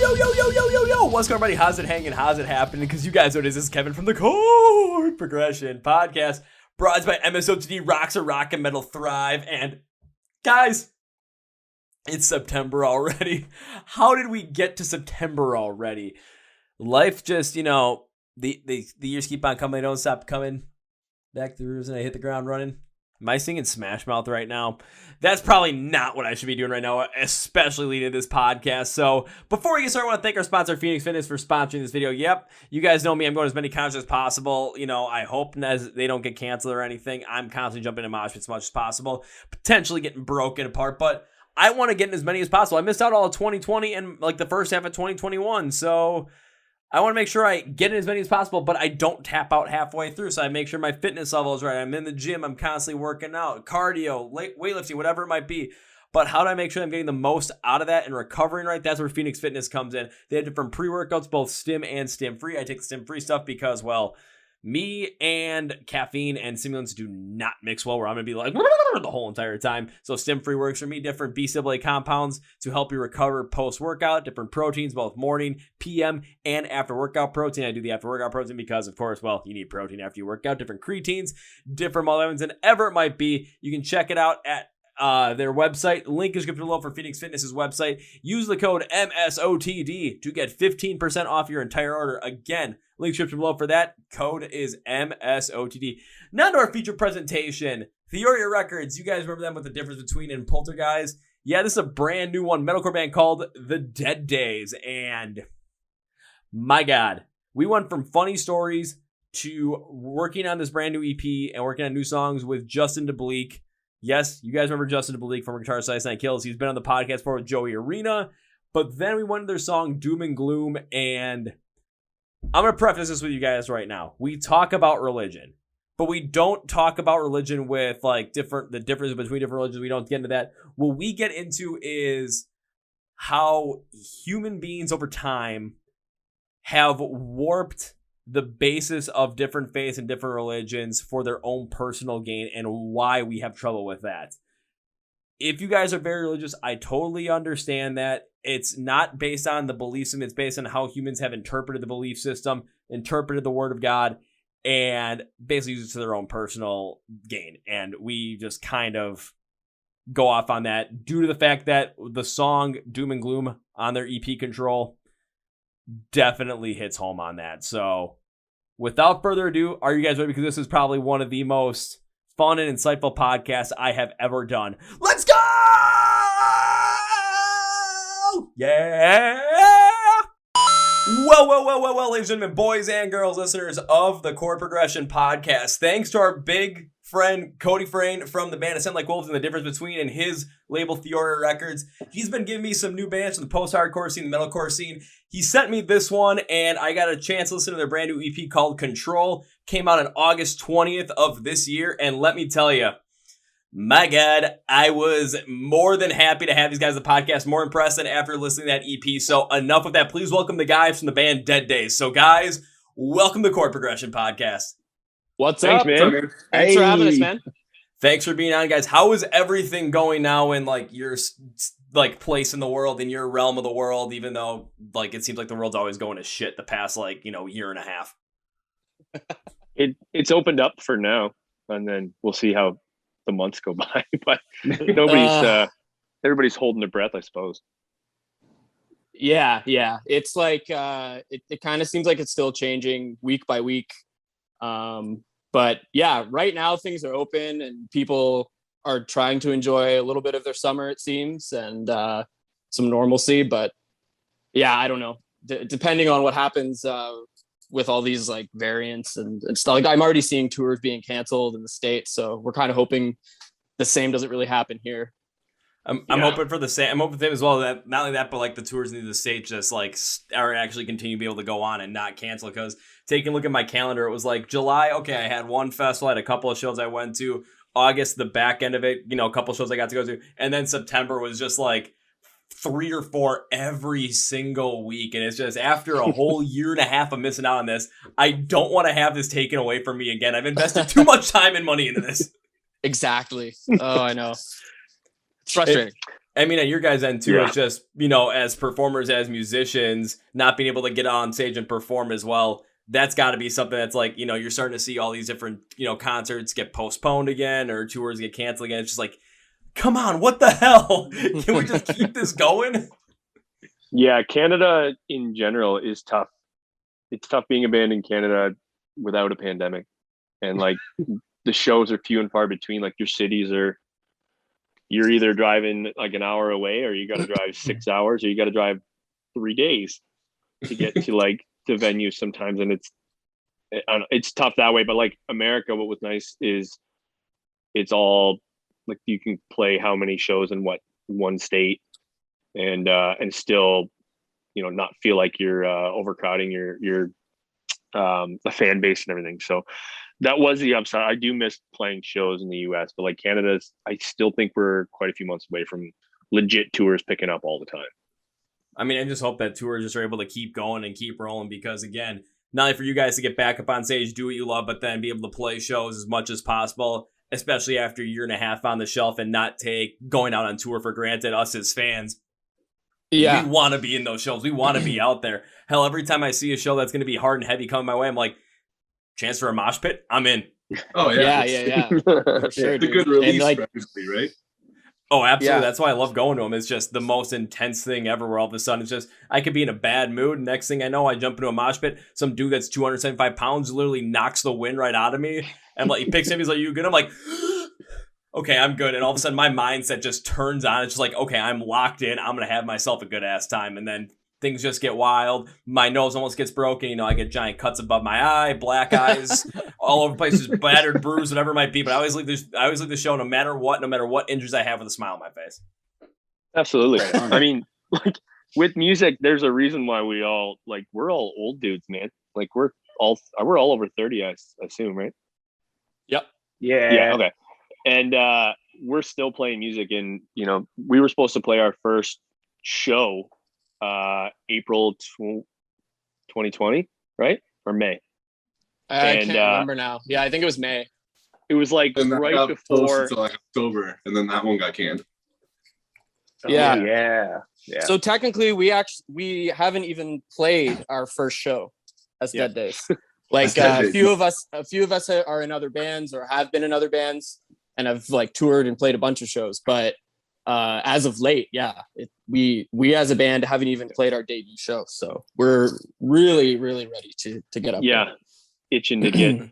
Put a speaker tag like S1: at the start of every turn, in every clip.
S1: Yo, what's going on, everybody? How's it hanging? How's it happening? Because you guys know this is Kevin from the Chord Progression podcast, brought to you by MSOTD, Rocks a Rock and Metal Thrive. And guys, it's September already. How did we get to September already? Life just, the years keep on coming. They don't stop coming. Back throughs and I hit the ground running. Am I singing Smash Mouth right now? That's probably not what I should be doing right now, especially leading this podcast. So before we get started, I want to thank our sponsor, Phoenix Fitness, for sponsoring this video. Yep, you guys know me. I'm going to as many concerts as possible. I hope as they don't get canceled or anything. I'm constantly jumping in mosh pits as much as possible, potentially getting broken apart, but I want to get in as many as possible. I missed out all of 2020 and like the first half of 2021, so I want to make sure I get in as many as possible, but I don't tap out halfway through, so I make sure my fitness level is right. I'm in the gym. I'm constantly working out, cardio, weightlifting, whatever it might be. But how do I make sure I'm getting the most out of that and recovering right? That's where Phoenix Fitness comes in. They have different pre-workouts, both stim and stim-free. I take the stim-free stuff because, well, me and caffeine and stimulants do not mix well, where I'm going to be like the whole entire time. So stim-free works for me. Different BCAA compounds to help you recover post-workout. Different proteins, both morning, PM, and after workout protein. I do the after workout protein because, of course, well, you need protein after you work out. Different creatines, different multivitamins, and ever it might be. You can check it out at their website. Link is description below for Phoenix Fitness's website. Use the code MSOTD to get 15% off your entire order. Again, link description below for that. Code is MSOTD. Now to our feature presentation. Theoria Records. You guys remember them with the difference between and Poltergeist? Yeah, this is a brand new one. Metalcore band called The Dead Days. And my God, we went from funny stories to working on this brand new EP and working on new songs with Justin deBlieck. Yes, you guys remember Justin deBlieck from Guitar Slice Night Kills. He's been on the podcast before with Joey Arena. But then we went to their song Doom Gloom, and I'm going to preface this with you guys right now. We talk about religion, but we don't talk about religion with like the difference between different religions. We don't get into that. What we get into is how human beings over time have warped the basis of different faiths and different religions for their own personal gain and why we have trouble with that. If you guys are very religious, I totally understand that. It's not based on the belief system. It's based on how humans have interpreted the belief system, interpreted the word of God, and basically use it to their own personal gain. And we just kind of go off on that due to the fact that the song Doom and Gloom on their EP Control definitely hits home on that. So without further ado, are you guys ready? Because this is probably one of the most fun and insightful podcasts I have ever done. Let's go! Yeah! Well, ladies and gentlemen, boys and girls, listeners of the Chord Progression podcast. Thanks to our big friend Cody Frayne from the band Ascend Like Wolves and the difference between and his label Theoria Records. He's been giving me some new bands from the post-hardcore scene, the metalcore scene. He sent me this one, and I got a chance to listen to their brand new EP called Control. Came out on August 20th of this year, and let me tell you, my God, I was more than happy to have these guys on the podcast, more impressed than after listening to that EP. So enough of that. Please welcome the guys from the band Dead Days. So guys, welcome to the Chord Progression podcast.
S2: What's
S3: Thanks,
S2: up,
S3: man?
S2: Thanks for having us, man.
S1: Thanks for being on, guys. How is everything going now in like your place in the world, in your realm of the world, even though like it seems like the world's always going to shit the past year and a half?
S3: It's opened up for now, and then we'll see how the months go by. But everybody's holding their breath, I suppose.
S2: Yeah. It's like it kind of seems like it's still changing week by week. But yeah, right now things are open and people are trying to enjoy a little bit of their summer, it seems, and some normalcy. But yeah, I don't know. Depending on what happens with all these like variants and stuff. Like I'm already seeing tours being canceled in the States, so we're kind of hoping the same doesn't really happen here.
S1: I'm hoping for the same. I'm hoping for them as well. That not only that, but like the tours in the States just like are actually continue to be able to go on and not cancel. Because taking a look at my calendar, it was like July. Okay, I had one festival, I had a couple of shows I went to. August, the back end of it, a couple of shows I got to go to, and then September was just like 3 or 4 every single week. And it's just after a whole year and a half of missing out on this, I don't want to have this taken away from me again. I've invested too much time and money into this.
S2: Exactly. Oh, I know. It's frustrating.
S1: I mean, at your guys' end too,
S3: Yeah.
S1: it's just, you know, as performers, as musicians, not being able to get on stage and perform as well. That's got to be something that's like, you know, you're starting to see all these different, you know, concerts get postponed again or tours get canceled again. It's just like, come on, what the hell? Can we just keep this going?
S3: Yeah, Canada in general is tough. It's tough being a band in Canada without a pandemic. And like the shows are few and far between. Like your cities are, you're either driving like an hour away or you got to drive 6 hours or you got to drive 3 days to get to like the venue sometimes. And I don't know, it's tough that way. But like America, what was nice is it's all like you can play how many shows in what one state and still, you know, not feel like you're overcrowding your the fan base and everything. So that was the upside. I do miss playing shows in the US, but like Canada's, I still think we're quite a few months away from legit tours picking up all the time.
S1: I mean, I just hope that tours just are able to keep going and keep rolling because, again, not only for you guys to get back up on stage, do what you love, but then be able to play shows as much as possible, especially after a year and a half on the shelf and not take going out on tour for granted. Us as fans, we want to be in those shows. We want to be out there. Hell, every time I see a show that's going to be hard and heavy coming my way, I'm like, chance for a mosh pit? I'm in.
S4: Oh yeah,
S2: For sure,
S4: the good release,
S2: like,
S4: practically, right?
S1: Oh, absolutely.
S2: Yeah.
S1: That's why I love going to them. It's just the most intense thing ever where all of a sudden it's just, I could be in a bad mood. Next thing I know, I jump into a mosh pit. Some dude that's 275 pounds literally knocks the wind right out of me. And like, he picks him. He's like, you good? I'm like, okay, I'm good. And all of a sudden my mindset just turns on. It's just like, okay, I'm locked in. I'm going to have myself a good ass time. And then things just get wild. My nose almost gets broken. You know, I get giant cuts above my eye, black eyes, all over the place, just battered, bruised, whatever it might be. But I always leave the show no matter what injuries I have, with a smile on my face.
S3: Absolutely. I mean, like with music, there's a reason why we're all old dudes, man. Like we're all over 30, I assume, right?
S2: Yep.
S3: Yeah. Okay. And we're still playing music, and you know, we were supposed to play our first show April 2020, right? Or May.
S2: I can't remember now. Yeah, I think it was May.
S3: It was like
S4: And that
S3: right
S4: got
S3: before
S4: posted to like October, and then that one got canned.
S2: Yeah. So technically, we haven't even played our first show as Dead Days. Like a few of us are in other bands or have been in other bands and have like toured and played a bunch of shows. But as of late, we as a band haven't even played our debut show. So we're really, really ready to get up.
S3: Yeah, itching to get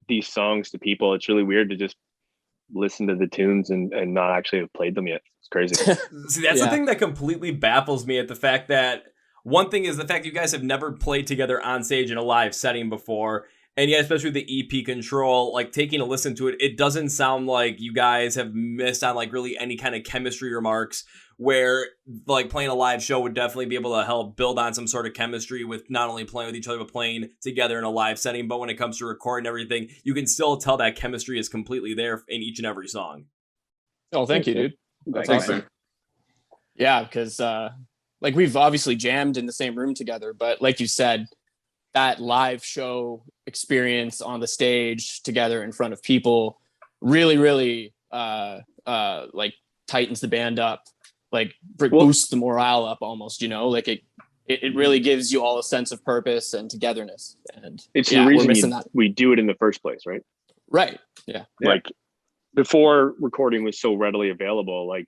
S3: these songs to people. It's really weird to just listen to the tunes and not actually have played them yet. It's crazy.
S1: See, that's the thing that completely baffles me at the fact that one thing is the fact you guys have never played together on stage in a live setting before. And yet, especially with the EP Control, like taking a listen to it, it doesn't sound like you guys have missed on like really any kind of chemistry remarks where like playing a live show would definitely be able to help build on some sort of chemistry with not only playing with each other, but playing together in a live setting. But when it comes to recording everything, you can still tell that chemistry is completely there in each and every song.
S2: Oh, thank you, dude.
S4: That's
S2: Thanks.
S4: awesome.
S2: Yeah, because like we've obviously jammed in the same room together, but like you said, that live show experience on the stage together in front of people really, really like tightens the band up, like boosts the morale up almost, you know, like it really gives you all a sense of purpose and togetherness. And
S3: it's the reason we do it in the first place, right?
S2: Right. Yeah.
S3: Like before recording was so readily available, like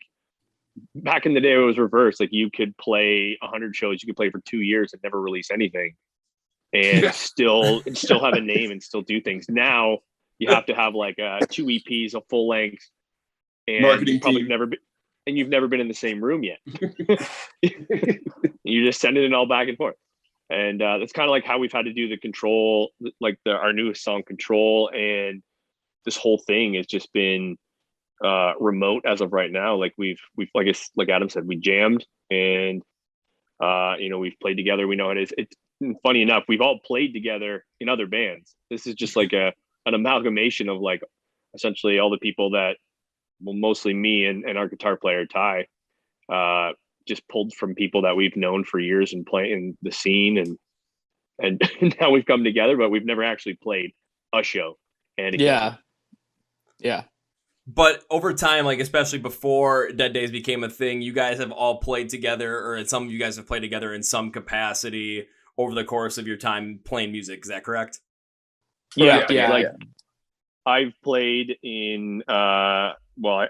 S3: back in the day it was reversed. Like you could play 100 shows, you could play for 2 years and never release anything and still have a name and still do things. Now you have to have like 2 EPs, a full length, and
S4: Marketing
S3: probably
S4: team.
S3: you've never been in the same room yet. You're just sending it all back and forth. And that's kind of like how we've had to do the Control, like our newest song Control, and this whole thing has just been remote as of right now. Like we've like Adam said, we jammed and you know, we've played together. We know it is. It's funny enough, we've all played together in other bands. This is just like an amalgamation of like essentially all the people that, well, mostly me and our guitar player Ty, just pulled from people that we've known for years and play in the scene, and now we've come together, but we've never actually played a show. And
S2: Yeah.
S1: But over time, like especially before Dead Days became a thing, you guys have all played together, or some of you guys have played together in some capacity over the course of your time playing music. Is that correct?
S2: Yeah.
S3: Like I've played in I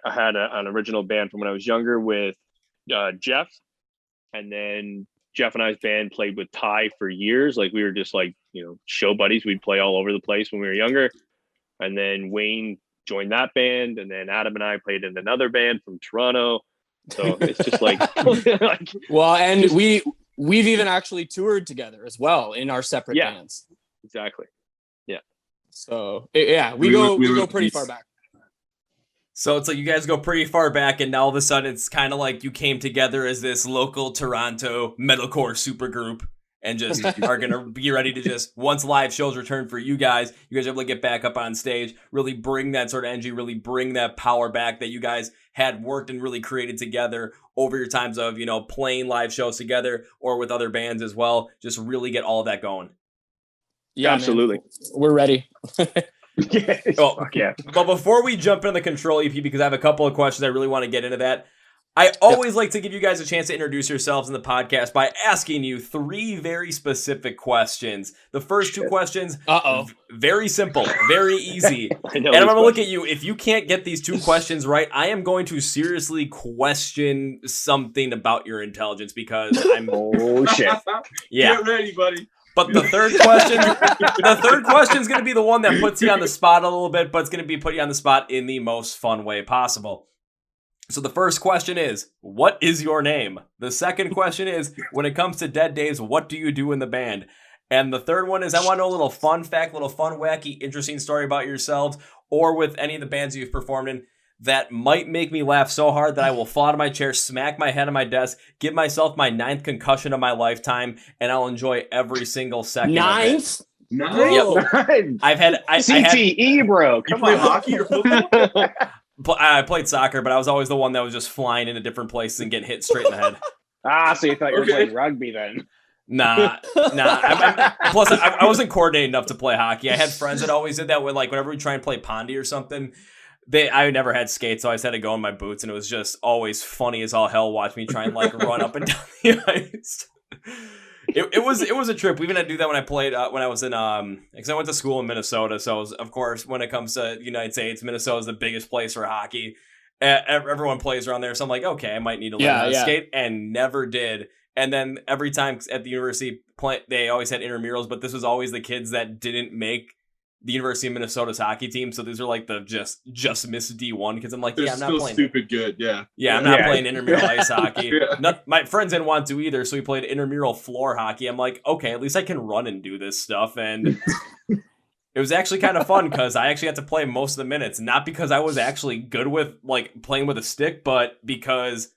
S3: had an original band from when I was younger with Jeff, and then Jeff and I's band played with Ty for years. Like we were just like, show buddies. We'd play all over the place when we were younger. And then Wayne joined that band, and then Adam and I played in another band from Toronto. So it's just like,
S2: well, and we've even actually toured together as well in our separate bands.
S3: Exactly. Yeah.
S2: So we go pretty far back.
S1: So it's like you guys go pretty far back, and now all of a sudden it's kind of like you came together as this local Toronto metalcore supergroup, and just are going to be ready to just, once live shows return for you guys are able to get back up on stage, really bring that sort of energy, really bring that power back that you guys had worked and really created together over your times of, playing live shows together or with other bands as well. Just really get all of that going.
S2: Yeah,
S3: absolutely.
S2: Man. We're ready.
S1: But before we jump into the Control EP, because I have a couple of questions I really want to get into that, I always like to give you guys a chance to introduce yourselves in the podcast by asking you 3 very specific questions. The first 2 questions, very simple, very easy. And I'm going to look at you. If you can't get these 2 questions right, I am going to seriously question something about your intelligence, because I'm...
S3: Oh, shit.
S1: Yeah.
S4: Get ready, buddy.
S1: But the third question is going to be the one that puts you on the spot a little bit, but it's going to be put you on the spot in the most fun way possible. So the first question is, what is your name? The second question is, when it comes to Dead Days, what do you do in the band? And the third one is, I want to know a little fun fact, little fun, wacky, interesting story about yourselves, or with any of the bands you've performed in, that might make me laugh so hard that I will fall out of my chair, smack my head on my desk, give myself my 9th concussion of my lifetime, and I'll enjoy every single second.
S2: 9th?
S4: No.
S1: Yep.
S3: CTE, bro.
S4: You play hockey or football?
S1: I played soccer, but I was always the one that was just flying into different places and getting hit straight in the head.
S5: So you thought you were playing rugby then?
S1: Nah. Plus, I wasn't coordinated enough to play hockey. I had friends that always did that. Whenever we try and play pondy or something, I never had skates, so I just had to go in my boots, and it was just always funny as all hell watch me try and run up and down the ice. It was a trip. We even had to do that when I played when I was in because I went to school in Minnesota. So of course, when it comes to the United States, Minnesota is the biggest place for hockey. Everyone plays around there, so I'm like, okay, I might need to learn how to skate, and never did. And then every time at the university, they always had intramurals, but this was always the kids that didn't make the University of Minnesota's hockey team. So these are like the just missed D1 because I'm like,
S4: They're
S1: I'm not
S4: still
S1: playing
S4: stupid good. Yeah,
S1: I'm not playing intramural ice hockey.
S4: Yeah.
S1: My friends didn't want to either, so we played intramural floor hockey. I'm like, okay, at least I can run and do this stuff. And it was actually kind of fun because I actually had to play most of the minutes, not because I was actually good with playing with a stick, but because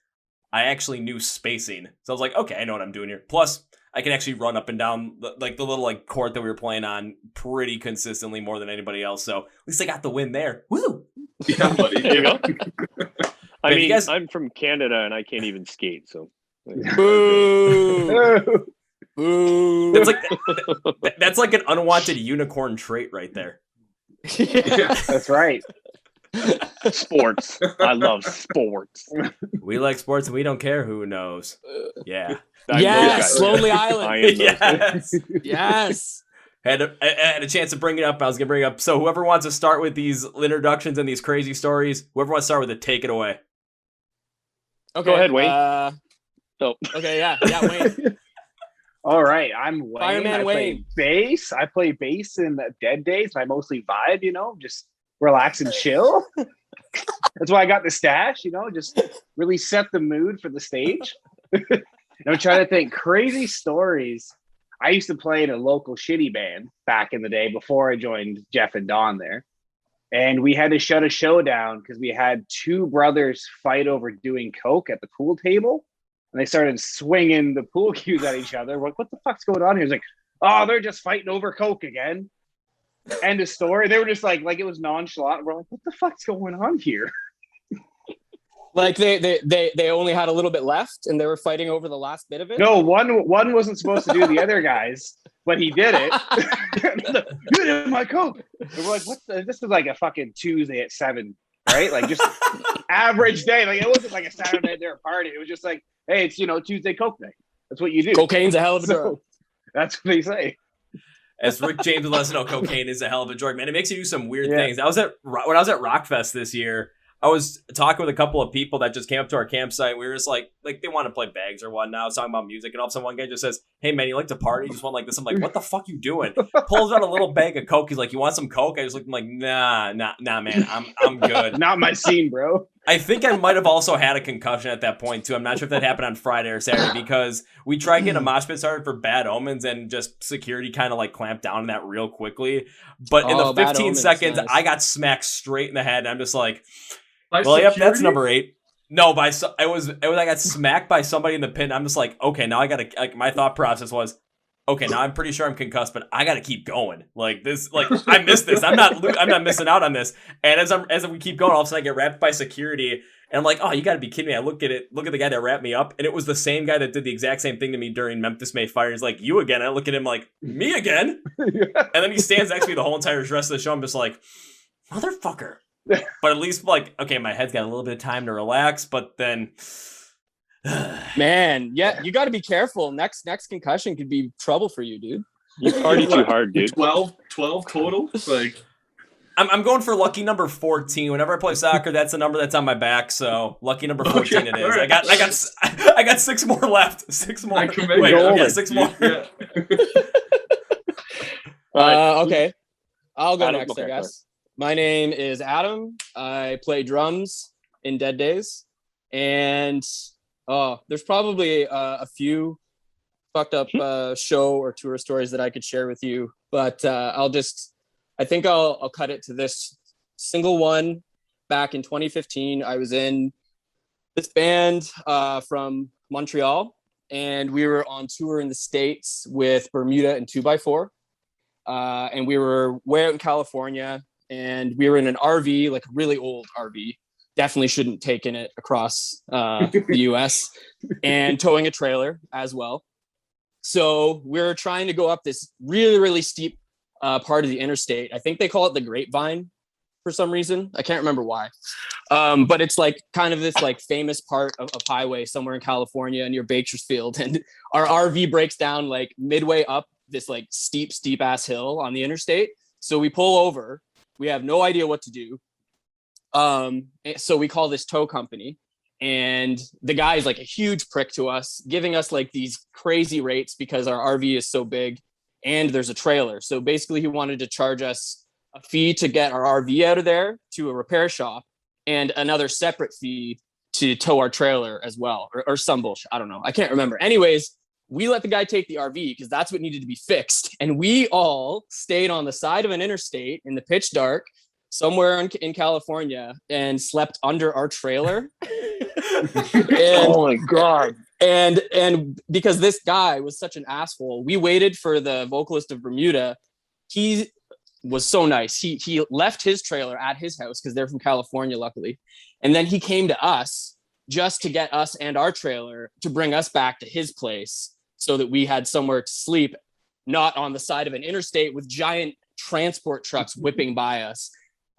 S1: I actually knew spacing. So I was like, okay, I know what I'm doing here. Plus, I can actually run up and down the little court that we were playing on pretty consistently, more than anybody else. So at least I got the win there. Woo!
S4: Yeah, buddy.
S3: There you go. I mean,
S1: guys...
S3: I'm from Canada and I can't even skate. So,
S2: boo, boo.
S1: That's like an unwanted unicorn trait right there.
S5: Yeah, that's right.
S3: Sports. I love sports.
S1: We like sports and we don't care who knows. Yeah.
S2: Yes, Lonely Island.
S3: I am
S1: yes.
S2: Yes.
S1: I had a chance to bring it up. I was going to bring it up. So whoever wants to start with these introductions and these crazy stories, whoever wants to start with it, take it away.
S2: Okay.
S3: Go ahead, Wayne.
S2: Okay, yeah, Wayne.
S5: All right, I'm Wayne.
S2: Fireman Wayne.
S5: Bass. I play bass in Dead Days. I mostly vibe, just relax and chill. That's why I got the stash, just really set the mood for the stage. I'm trying to think crazy stories. I used to play in a local shitty band back in the day before I joined Jeff and Don there. And we had to shut a show down because we had 2 brothers fight over doing coke at the pool table. And they started swinging the pool cues at each other. We're like, what the fuck's going on here? It's like, oh, they're just fighting over coke again. End of story. They were just like it was nonchalant. We're like, what the fuck's going on here?
S2: Like they only had a little bit left and they were fighting over the last bit of it?
S5: No, one wasn't supposed to do the other guys, but he did it. You did my coke. And we're like, this is like a fucking Tuesday at 7 right? Like just average day. Like it wasn't like a Saturday night there party. It was just like, hey, it's Tuesday Coke night. That's what you do.
S2: Cocaine's a hell of a drug.
S5: So, that's what they say.
S1: As Rick James would let us know, cocaine is a hell of a drug, man. It makes you do some weird things. When I was at Rockfest this year, I was talking with a couple of people that just came up to our campsite. We were just like they want to play bags or whatnot. I was talking about music, and all of a sudden one guy just says, "Hey man, you like to party? You just want like this?" I'm like, "What the fuck you doing?" Pulls out a little bag of Coke. He's like, "You want some Coke?" I just looked at him like, nah, man, I'm good.
S5: Not my scene, bro.
S1: I think I might have also had a concussion at that point too. I'm not sure if that happened on Friday or Saturday because we tried getting a mosh pit started for Bad Omens and just security kind of like clamped down on that real quickly. But in the 15 seconds, nice. I got smacked straight in the head. And I'm just like, well, yep, that's number 8. No, I got smacked by somebody in the pit. I'm just like, okay, now I gotta. Like, my thought process was, okay, now I'm pretty sure I'm concussed, but I gotta keep going. Like this, like I missed this. I'm not missing out on this. And as we keep going, all of a sudden I get wrapped by security, and I'm like, oh, you gotta be kidding me! I look at the guy that wrapped me up, and it was the same guy that did the exact same thing to me during Memphis May Fire. He's like, you again? And I look at him like, me again? And then he stands next to me the whole entire rest of the show. I'm just like, motherfucker. But at least like, okay, my head's got a little bit of time to relax, but then.
S2: Man, yeah, you got to be careful. Next concussion could be trouble for you, dude.
S3: You party too hard, dude.
S4: 12 total? Like,
S1: I'm going for lucky number 14. Whenever I play soccer, that's the number that's on my back. So lucky number 14 it is.
S4: Right.
S1: I got 6 more left. 6 more. Wait, yeah, 6 more.
S4: Yeah.
S2: Okay, I'll go
S3: Adam,
S2: next,
S3: okay,
S2: I guess. My name is Adam. I play drums in Dead Days, and there's probably a few fucked up show or tour stories that I could share with you, but I'll cut it to this single one. Back in 2015, I was in this band from Montreal, and we were on tour in the States with Bermuda and 2x4. And we were way out in California, and we were in an RV, like a really old RV. Definitely shouldn't taken it across the US, and towing a trailer as well. So we're trying to go up this really, really steep part of the interstate. I think they call it the Grapevine for some reason. I can't remember why. But it's like kind of this like famous part of highway somewhere in California near Bakersfield. And our RV breaks down like midway up this like steep ass hill on the interstate. So we pull over. We have no idea what to do. So we call this tow company, and the guy is like a huge prick to us, giving us like these crazy rates because our RV is so big and there's a trailer. So basically he wanted to charge us a fee to get our RV out of there to a repair shop and another separate fee to tow our trailer as well, or some bullshit. I don't know. I can't remember. Anyways, we let the guy take the RV because that's what needed to be fixed. And we all stayed on the side of an interstate in the pitch dark somewhere in California and slept under our trailer.
S3: Oh my God.
S2: And because this guy was such an asshole, we waited for the vocalist of Bermuda. He was so nice. He left his trailer at his house because they're from California, luckily. And then he came to us just to get us and our trailer to bring us back to his place so that we had somewhere to sleep, not on the side of an interstate with giant transport trucks whipping by us.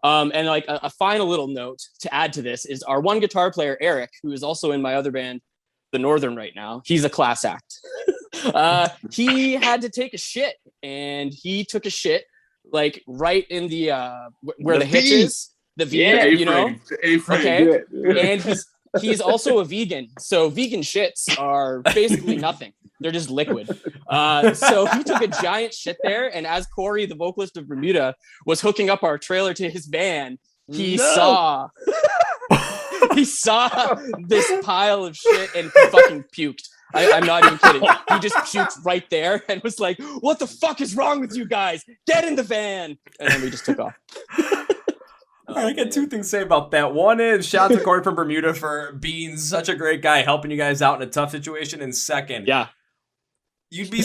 S2: And like a final little note to add to this is our one guitar player, Eric, who is also in my other band, The Northern, right now. He's a class act. He had to take a shit, and he took a shit like right in the where the hitch is, the V,
S4: yeah,
S2: you know.
S4: A-frame.
S2: Okay,
S4: Yeah.
S2: and he's also a vegan, so vegan shits are basically nothing. They're just liquid. So he took a giant shit there, and as Corey, the vocalist of Bermuda, was hooking up our trailer to his van, he saw this pile of shit and fucking puked. I'm not even kidding. He just puked right there and was like, "What the fuck is wrong with you guys? Get in the van!" And then we just took off.
S1: All right, I got 2 things to say about that. One is shout out to Corey from Bermuda for being such a great guy, helping you guys out in a tough situation. And second,
S2: yeah,
S1: you'd be,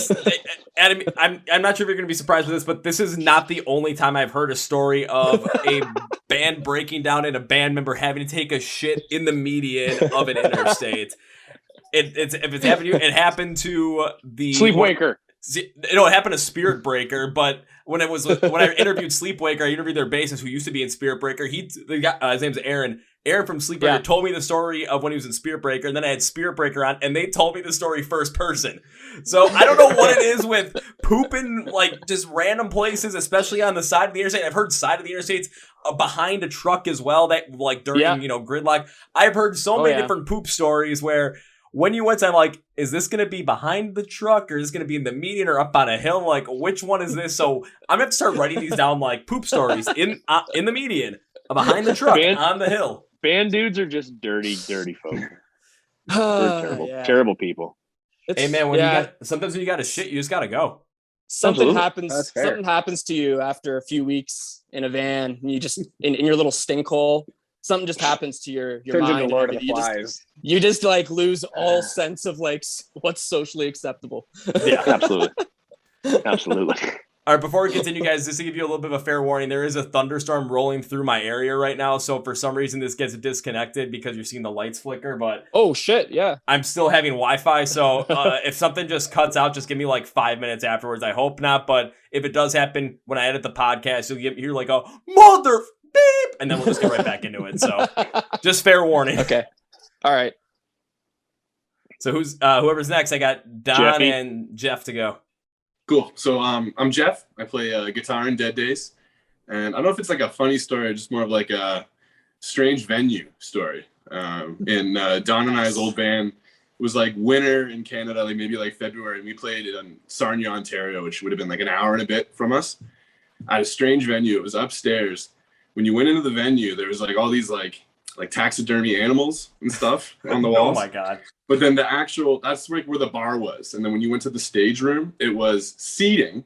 S1: Adam, I'm not sure if you're going to be surprised with this, but this is not the only time I've heard a story of a band breaking down and a band member having to take a shit in the median of an interstate. If it's happened to you, it happened to the
S3: Sleepwaker.
S1: See, it happened to Spirit Breaker, but when I interviewed Sleepwaker, I interviewed their bassist who used to be in Spirit Breaker. His name's Aaron. Aaron from Sleep Breaker told me the story of when he was in Spirit Breaker, and then I had Spirit Breaker on, and they told me the story first person. So I don't know what it is with pooping like just random places, especially on the side of the interstate. I've heard side of the interstates behind a truck as well. That like during gridlock, I've heard so many different poop stories where when you went to, I'm like, is this going to be behind the truck or is this going to be in the median or up on a hill? Like, which one is this? So I'm going to have to start writing these down like poop stories in the median, behind the truck, on the hill.
S3: Band dudes are just dirty folk. They're terrible, terrible people.
S1: Hey man, sometimes when you got to shit, you just got to go.
S2: Something happens to you after a few weeks in a van, and you just in your little stink hole. Something just happens to your mind.
S5: Into Lord of the Flies.
S2: You just like lose all sense of like what's socially acceptable.
S3: Yeah, absolutely.
S1: All right, before we continue, guys, just to give you a little bit of a fair warning, there is a thunderstorm rolling through my area right now. So for some reason, this gets disconnected because you're seeing the lights flicker. But
S2: oh shit, yeah,
S1: I'm still having Wi-Fi. So if something just cuts out, just give me like 5 minutes afterwards. I hope not, but if it does happen when I edit the podcast, you'll hear like a mother beep, and then we'll just get right back into it. So just fair warning.
S2: Okay, all right.
S1: So whoever's next? I got Don
S3: Jeffy
S1: and Jeff to go.
S4: Cool. So I'm Jeff. I play guitar in Dead Days, and I don't know if it's like a funny story or just more of like a strange venue story. In Don and I's old band was like winter in Canada, like maybe like February, and we played it in Sarnia, Ontario, which would have been like an hour and a bit from us. At a strange venue. It was upstairs. When you went into the venue, there was like all these like taxidermy animals and stuff on the walls.
S1: Oh my god.
S4: But then that's like where the bar was. And then when you went to the stage room, it was seating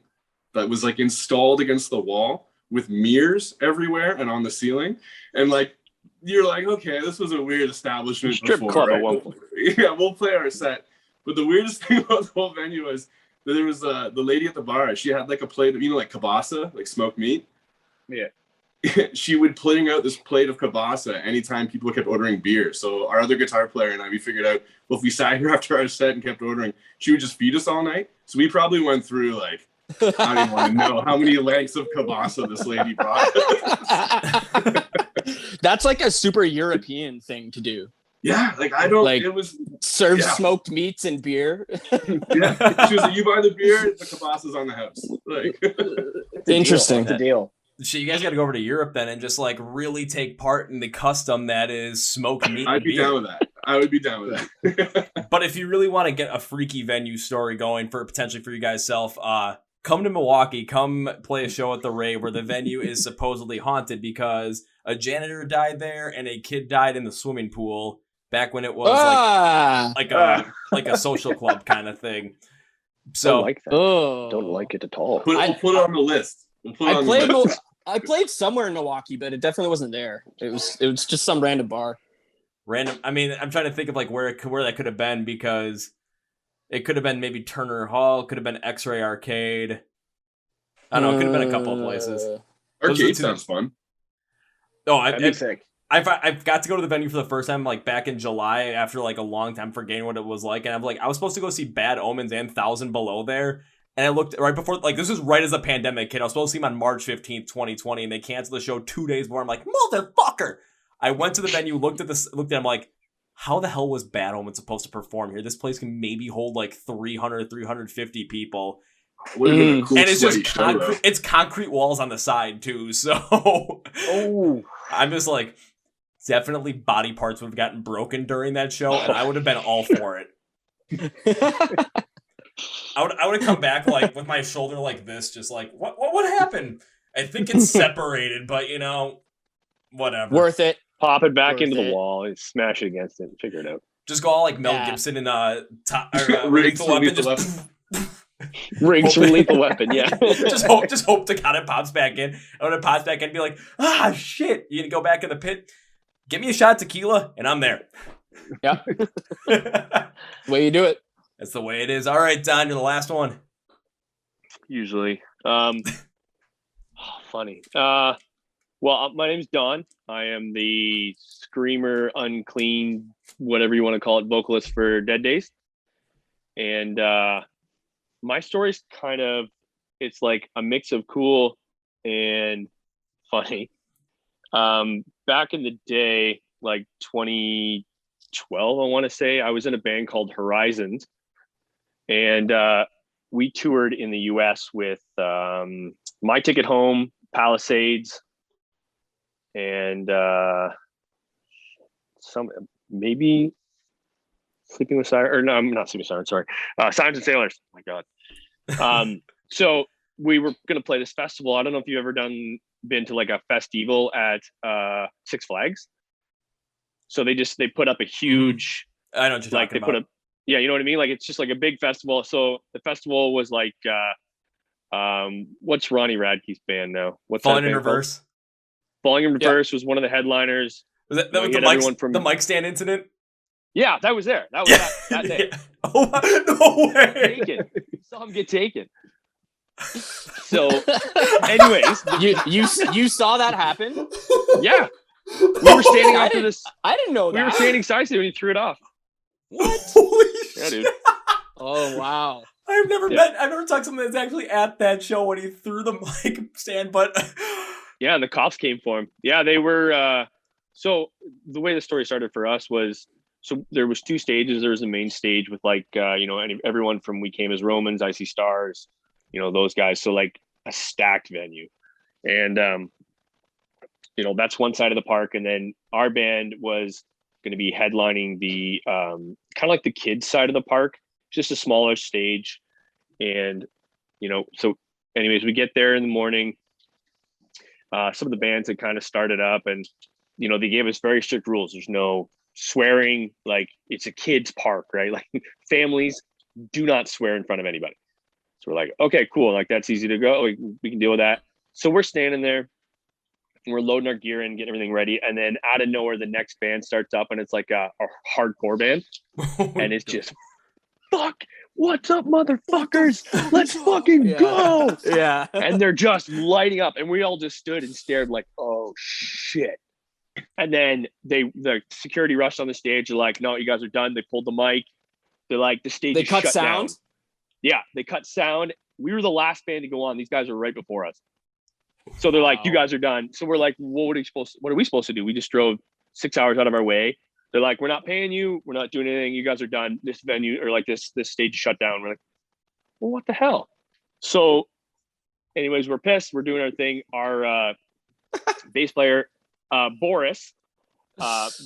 S4: that was like installed against the wall with mirrors everywhere and on the ceiling. And like, you're like, okay, this was a weird establishment
S3: Strip
S4: before,
S3: club
S4: right?
S3: at one point.
S4: Yeah, we'll play our set. But the weirdest thing about the whole venue was that there was the lady at the bar. She had like a plate of, like kielbasa, like smoked meat.
S5: Yeah.
S4: She would putting out this plate of kielbasa anytime people kept ordering beer. So our other guitar player and I, we figured out, well, if we sat here after our set and kept ordering, she would just feed us all night. So we probably went through like, I don't even want to know how many lengths of kielbasa this lady brought.
S2: That's like a super European thing to do.
S4: Yeah, like I don't
S2: like
S4: it was
S2: serve smoked meats and beer.
S4: Yeah, she was like, you buy the beer, the kielbasa's on the house. Like,
S2: interesting.
S5: It's a deal.
S1: So you guys got to go over to Europe then and just like really take part in the custom that is smoked meat.
S4: I'd be down with that. I would be down with that.
S1: But if you really want to get a freaky venue story going for potentially for you guys self, come to Milwaukee, come play a show at the Rave where the venue is supposedly haunted because a janitor died there and a kid died in the swimming pool back when it was like a social club kind of thing. So
S3: don't like that. Don't like it at all.
S4: Put it on the list.
S2: I played somewhere in Milwaukee, but it definitely wasn't there. It was just some random bar.
S1: I mean, I'm trying to think of like where that could have been because it could have been maybe Turner Hall, could have been X-Ray Arcade. I don't know. It could have been a couple of places.
S4: Arcade sounds fun.
S1: Oh,
S5: That'd be sick.
S1: I've got to go to the venue for the first time like back in July after like a long time forgetting what it was like, and I'm like I was supposed to go see Bad Omens and 1000 Below there. And I looked right before, like, this was right as the pandemic hit. I was supposed to see him on March 15th, 2020, and they canceled the show 2 days before. I'm like, motherfucker! I went to the venue, looked at him like, how the hell was Bad Omens supposed to perform here? This place can maybe hold like 300, 350 people.
S4: Cool,
S1: and it's just
S4: concrete.
S1: It's concrete walls on the side, too. So I'm just like, definitely body parts would have gotten broken during that show, and I would have been all for it. I would have come back like with my shoulder like this, just like what happened? I think it's separated, but whatever.
S2: Worth it.
S3: Pop it back into the wall and smash it against it and figure it out.
S1: Just go all like Mel Gibson and
S4: Riggs
S1: Lethal Weapon.
S3: Riggs from Lethal Weapon, yeah.
S1: just hope to God it pops back in. And when it pops back in, be like, shit. You can go back in the pit. Give me a shot of tequila, and I'm there.
S2: Yeah. Way you do it.
S1: That's the way it is. All right, Don, you're the last one.
S3: Usually. Funny. Well, my name's Don. I am the screamer, unclean, whatever you want to call it, vocalist for Dead Days. And my story's kind of, it's like a mix of cool and funny. Back in the day, like 2012, I want to say, I was in a band called Horizons, and we toured in the US with My Ticket Home, Palisades, and some maybe Sleeping with Sirens, or no, I'm not Sleeping with Sirens, sorry. Sirens and Sailors. Oh my God. So we were going to play this festival. I don't know if you've ever been to like a festival at Six Flags. So they put up a huge,
S1: I know what you're
S3: like
S1: talking
S3: they put
S1: about.
S3: up, yeah, you know what I mean? Like, it's just like a big festival. So the festival was like, what's Ronnie Radke's band now? What's
S1: Falling
S3: that
S1: in
S3: band called?
S1: Reverse.
S3: Falling in Reverse was one of the headliners.
S1: Was that
S3: You know,
S1: was
S3: he had everyone from
S1: the mic stand incident?
S3: Yeah, that was there. That was that day.
S1: Yeah. Oh, no way.
S3: Taken. Saw him get taken. So, anyways,
S2: you saw that happen?
S3: yeah, we were standing after this.
S2: I didn't know that.
S3: We were standing side when he threw it off.
S2: What?
S1: Holy
S3: Yeah,
S1: shit.
S3: dude.
S2: Oh wow.
S1: I've never talked to someone that's actually at that show when he threw the mic stand, but
S3: Yeah, and the cops came for him. Yeah, they were. So the way the story started for us was, so there was 2 stages. There was a main stage with like, everyone from We Came as Romans, Icy Stars, those guys. So like a stacked venue. And, that's one side of the park. And then our band was going to be headlining the kind of like the kids side of the park, just a smaller stage. And, so anyways, we get there in the morning. Some of the bands had kind of started up, and, they gave us very strict rules. There's no swearing. Like, it's a kids park, right? Like, families do not swear in front of anybody. So we're like, okay, cool. Like, that's easy to go. We can deal with that. So we're standing there and we're loading our gear in, getting everything ready. And then out of nowhere, the next band starts up, and it's like a hardcore band. And it's just, fuck, what's up, motherfuckers? Let's fucking go.
S2: Yeah.
S3: And they're just lighting up. And we all just stood and stared like, oh, shit. And then the security rushed on the stage. They're like, no, you guys are done. They pulled the mic. They're like, the stage is
S2: cut
S3: shut
S2: sound?
S3: down. Yeah, they cut sound. We were the last band to go on. These guys were right before us. So they're like, you guys are done. So we're like, what are we supposed to do? We just drove 6 hours out of our way. They're like, we're not paying you. We're not doing anything. You guys are done. This venue, or like this stage is shut down. We're like, well, what the hell? So anyways, we're pissed. We're doing our thing. Our bass player, Boris,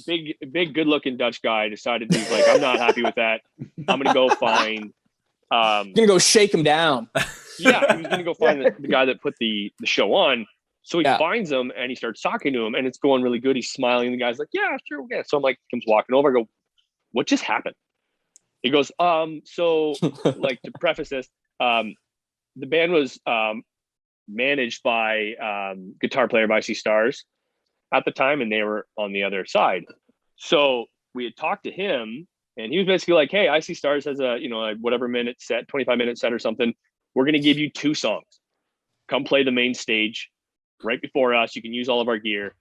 S3: big good looking Dutch guy, decided he's like, I'm not happy with that. I'm gonna go find
S2: Gonna go shake him down.
S3: yeah, he was gonna go find the guy that put the show on. So he finds him and he starts talking to him, and it's going really good. He's smiling. The guy's like, yeah, sure, okay. So I'm like, comes walking over. I go, what just happened? He goes, so like, to preface this, the band was managed by guitar player by Icy Stars at the time, and they were on the other side. So we had talked to him, and he was basically like, hey, Icy Stars has a whatever minute set, 25-minute set or something. We're going to give you 2 songs. Come play the main stage right before us. You can use all of our gear.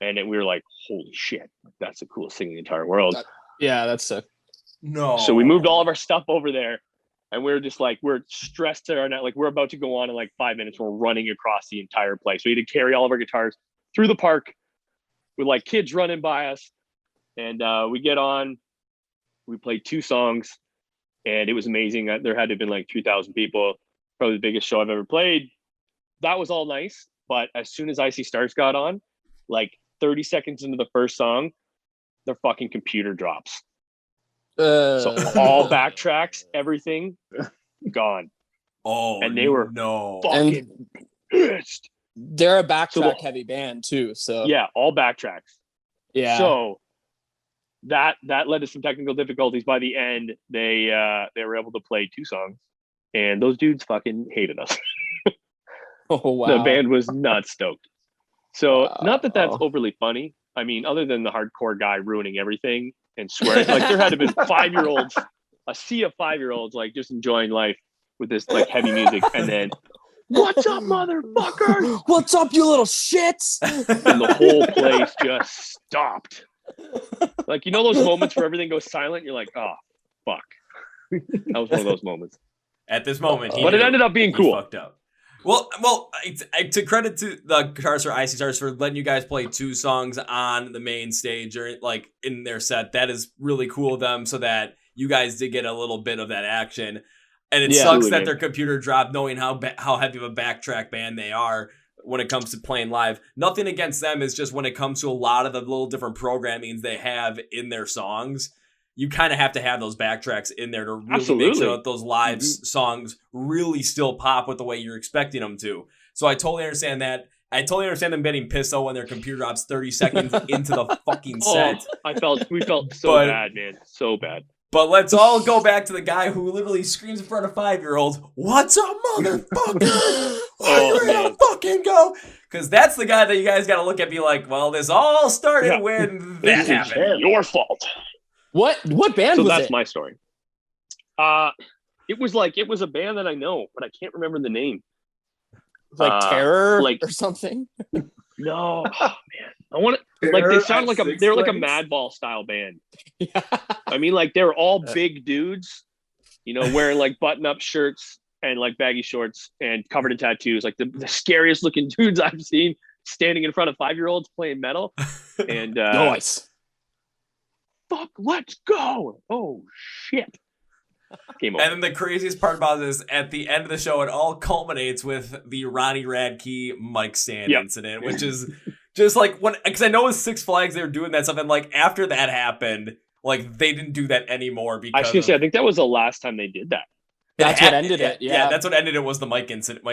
S3: And then we were like, holy shit, that's the coolest thing in the entire world.
S2: Yeah, that's sick.
S1: No.
S3: So we moved all of our stuff over there, and we were just like, we're stressed to our neck. Like, we're about to go on in like 5 minutes. We're running across the entire place. We had to carry all of our guitars through the park with like kids running by us. And we get on, we played 2 songs, and it was amazing. There had to have been like 3,000 people, probably the biggest show I've ever played. That was all nice. But as soon as Icy Stars got on, like 30 seconds into the first song, their fucking computer drops. So all backtracks, everything gone.
S1: Oh,
S3: and they were fucking pissed.
S2: They're a backtrack heavy band too. So
S3: yeah, all backtracks.
S2: Yeah.
S3: So that led to some technical difficulties. By the end, they were able to play 2 songs, and those dudes fucking hated us.
S2: Oh wow.
S3: The band was not stoked. So not that that's overly funny. I mean, other than the hardcore guy ruining everything and swearing, like, there had to have been 5-year-olds, a sea of 5-year-olds, like, just enjoying life with this like heavy music, and then, what's up, motherfucker?
S2: What's up, you little shits?
S3: And the whole place just stopped. Like, those moments where everything goes silent. You're like, oh, fuck. That was one of those moments.
S1: At this moment,
S3: but it ended up being
S1: he
S3: cool.
S1: fucked up. Well, to credit to the guitarists for IC Stars for letting you guys play 2 songs on the main stage or like in their set. That is really cool of them, so that you guys did get a little bit of that action. And it sucks that their computer dropped, knowing how heavy of a backtrack band they are when it comes to playing live. Nothing against them, is just when it comes to a lot of the little different programmings they have in their songs, you kind of have to have those backtracks in there to really make sure that those live songs really still pop with the way you're expecting them to. So I totally understand that. I totally understand them getting pissed though when their computer drops 30 seconds into the fucking set.
S3: We felt so bad, man. So bad.
S1: But let's all go back to the guy who literally screams in front of 5-year-olds, "What's up, motherfucker? Are you ready to fucking go?" Because that's the guy that you guys got to look at, be like, well, this all started when that happened.
S3: Your fault.
S2: What band was it? So
S3: that's my story. It was a band that I know, but I can't remember the name.
S2: Like Terror or something?
S3: No, oh, man. I want to they sound like they're like a Madball style band. Yeah. I mean, like they're all big dudes, wearing like button up shirts and like baggy shorts and covered in tattoos, like the scariest looking dudes I've seen standing in front of 5-year-olds playing metal. And
S2: nice.
S3: Fuck, let's go. Oh shit. Game over.
S1: And then the craziest part about this, at the end of the show, it all culminates with the Ronnie Radke mic stand incident, which is just like because I know with Six Flags they were doing that stuff, and like after that happened, like they didn't do that anymore. Because I was gonna
S3: say, I think that was the last time they did that.
S2: That's what ended it. Yeah,
S1: that's what ended it, was the mic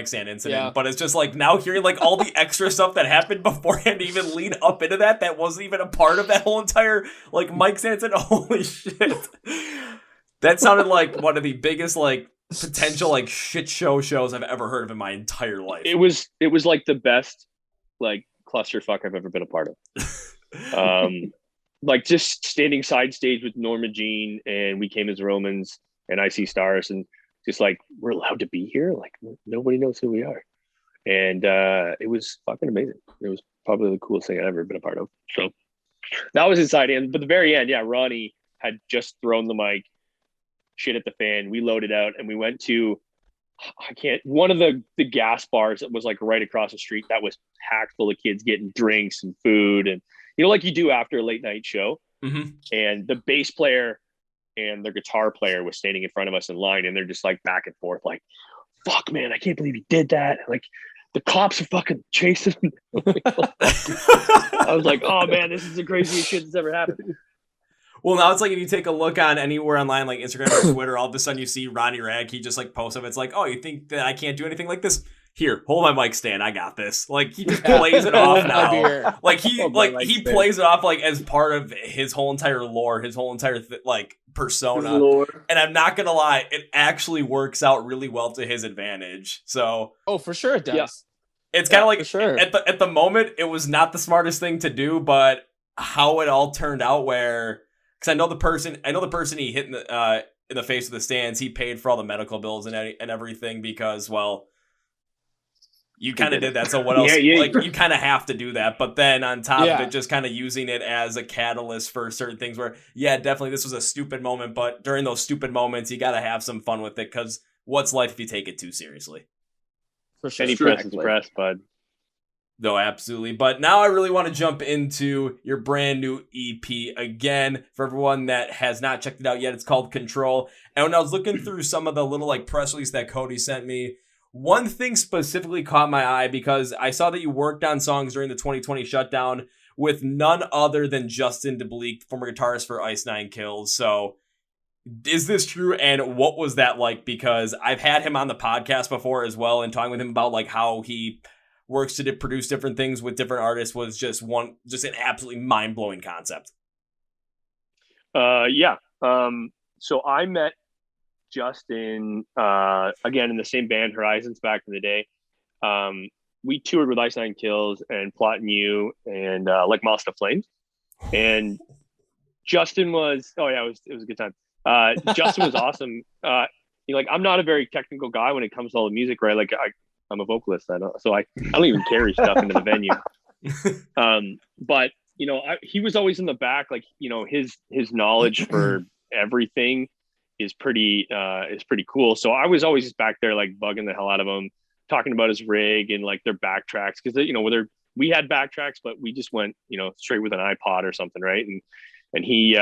S1: stand incident. Yeah. But it's just like now hearing like all the extra stuff that happened beforehand to even lead up into that wasn't even a part of that whole entire like mic stand incident. Holy shit. That sounded like one of the biggest like potential like shit shows I've ever heard of in my entire life.
S3: It was like the best like clusterfuck I've ever been a part of. Like just standing side stage with Norma Jean and We Came as Romans and IC Stars, and just like, we're allowed to be here. Like nobody knows who we are. And it was fucking amazing. It was probably the coolest thing I've ever been a part of. So that was inside in. But the very end, Ronnie had just thrown the mic, shit at the fan. We loaded out and we went to one of the gas bars that was like right across the street that was packed full of kids getting drinks and food, and like you do after a late night show. Mm-hmm. And the bass player and their guitar player was standing in front of us in line, and they're just like back and forth like, fuck man, I can't believe you did that. Like the cops are fucking chasing me. I was like, oh man, this is the craziest shit that's ever happened.
S1: Well, now it's like if you take a look on anywhere online, like Instagram or Twitter, all of a sudden you see Ronnie Radke just like post up. It's like, oh, you think that I can't do anything like this? Here, hold my mic stand. I got this. Like he just plays it off now. Like he plays it off like as part of his whole entire lore, his whole entire persona. And I'm not gonna lie, it actually works out really well to his advantage. So
S2: for sure it does.
S1: Yeah. It's kind of like
S2: sure.
S1: at the moment it was not the smartest thing to do, but how it all turned out where. Because I know the person he hit in the face with the stands, he paid for all the medical bills and everything because, well, you kind of did that. So what else? Like you kind of have to do that. But then on top of it, just kind of using it as a catalyst for certain things where, definitely this was a stupid moment. But during those stupid moments, you got to have some fun with it because what's life if you take it too seriously?
S3: For sure. Any press is press, bud.
S1: No, absolutely. But now I really want to jump into your brand new EP again. For everyone that has not checked it out yet, it's called Control. And when I was looking through some of the little like press release that Cody sent me, one thing specifically caught my eye because I saw that you worked on songs during the 2020 shutdown with none other than Justin deBlieck, former guitarist for Ice Nine Kills. So is this true? And what was that like? Because I've had him on the podcast before as well, and talking with him about like how he works to produce different things with different artists was just an absolutely mind-blowing concept.
S3: So I met Justin again in the same band, Horizons, back in the day. We toured with Ice Nine Kills and Plot and You and like Moss to Flames. And Justin was it was a good time. Justin was awesome. I'm not a very technical guy when it comes to all the music, right? Like I'm a vocalist, I don't even carry stuff into the venue. But he was always in the back, like his knowledge for everything is pretty cool. So I was always just back there like bugging the hell out of him, talking about his rig and like their backtracks, because we had backtracks, but we just went straight with an iPod or something, right? And he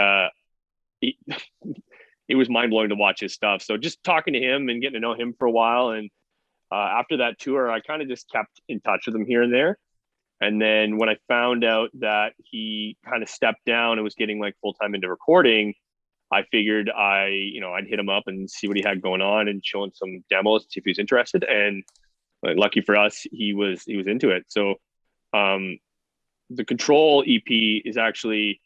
S3: it was mind blowing to watch his stuff. So just talking to him and getting to know him for a while, and after that tour, I kind of just kept in touch with him here and there. And then when I found out that he kind of stepped down and was getting like full time into recording, I figured I'd hit him up and see what he had going on and show him some demos, see if he was interested. And lucky for us, he was into it. So the Control EP is actually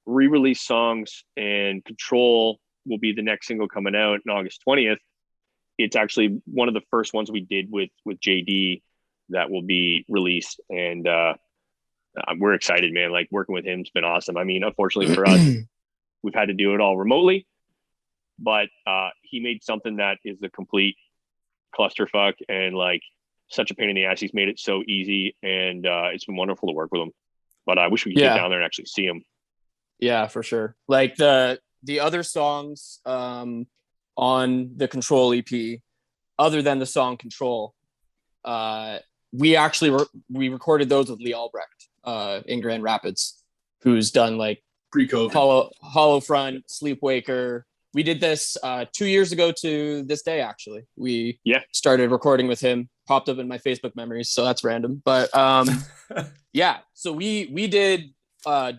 S3: re-release songs, and Control will be the next single coming out on August 20th. It's actually one of the first ones we did with JD that will be released, and we're excited, man. Like, working with him's been awesome. I mean, unfortunately for us, we've had to do it all remotely, but he made something that is a complete clusterfuck and like such a pain in the ass. He's made it so easy, and it's been wonderful to work with him. But I wish we could get down there and actually see him.
S2: Yeah, for sure. Like the other songs on the Control EP, other than the song Control, we actually we recorded those with Lee Albrecht in Grand Rapids, who's done like
S4: pre-COVID
S2: Hollow Front, Sleepwaker. We did this 2 years ago to this day, actually. We started recording with him, popped up in my Facebook memories, so that's random. But yeah, so we did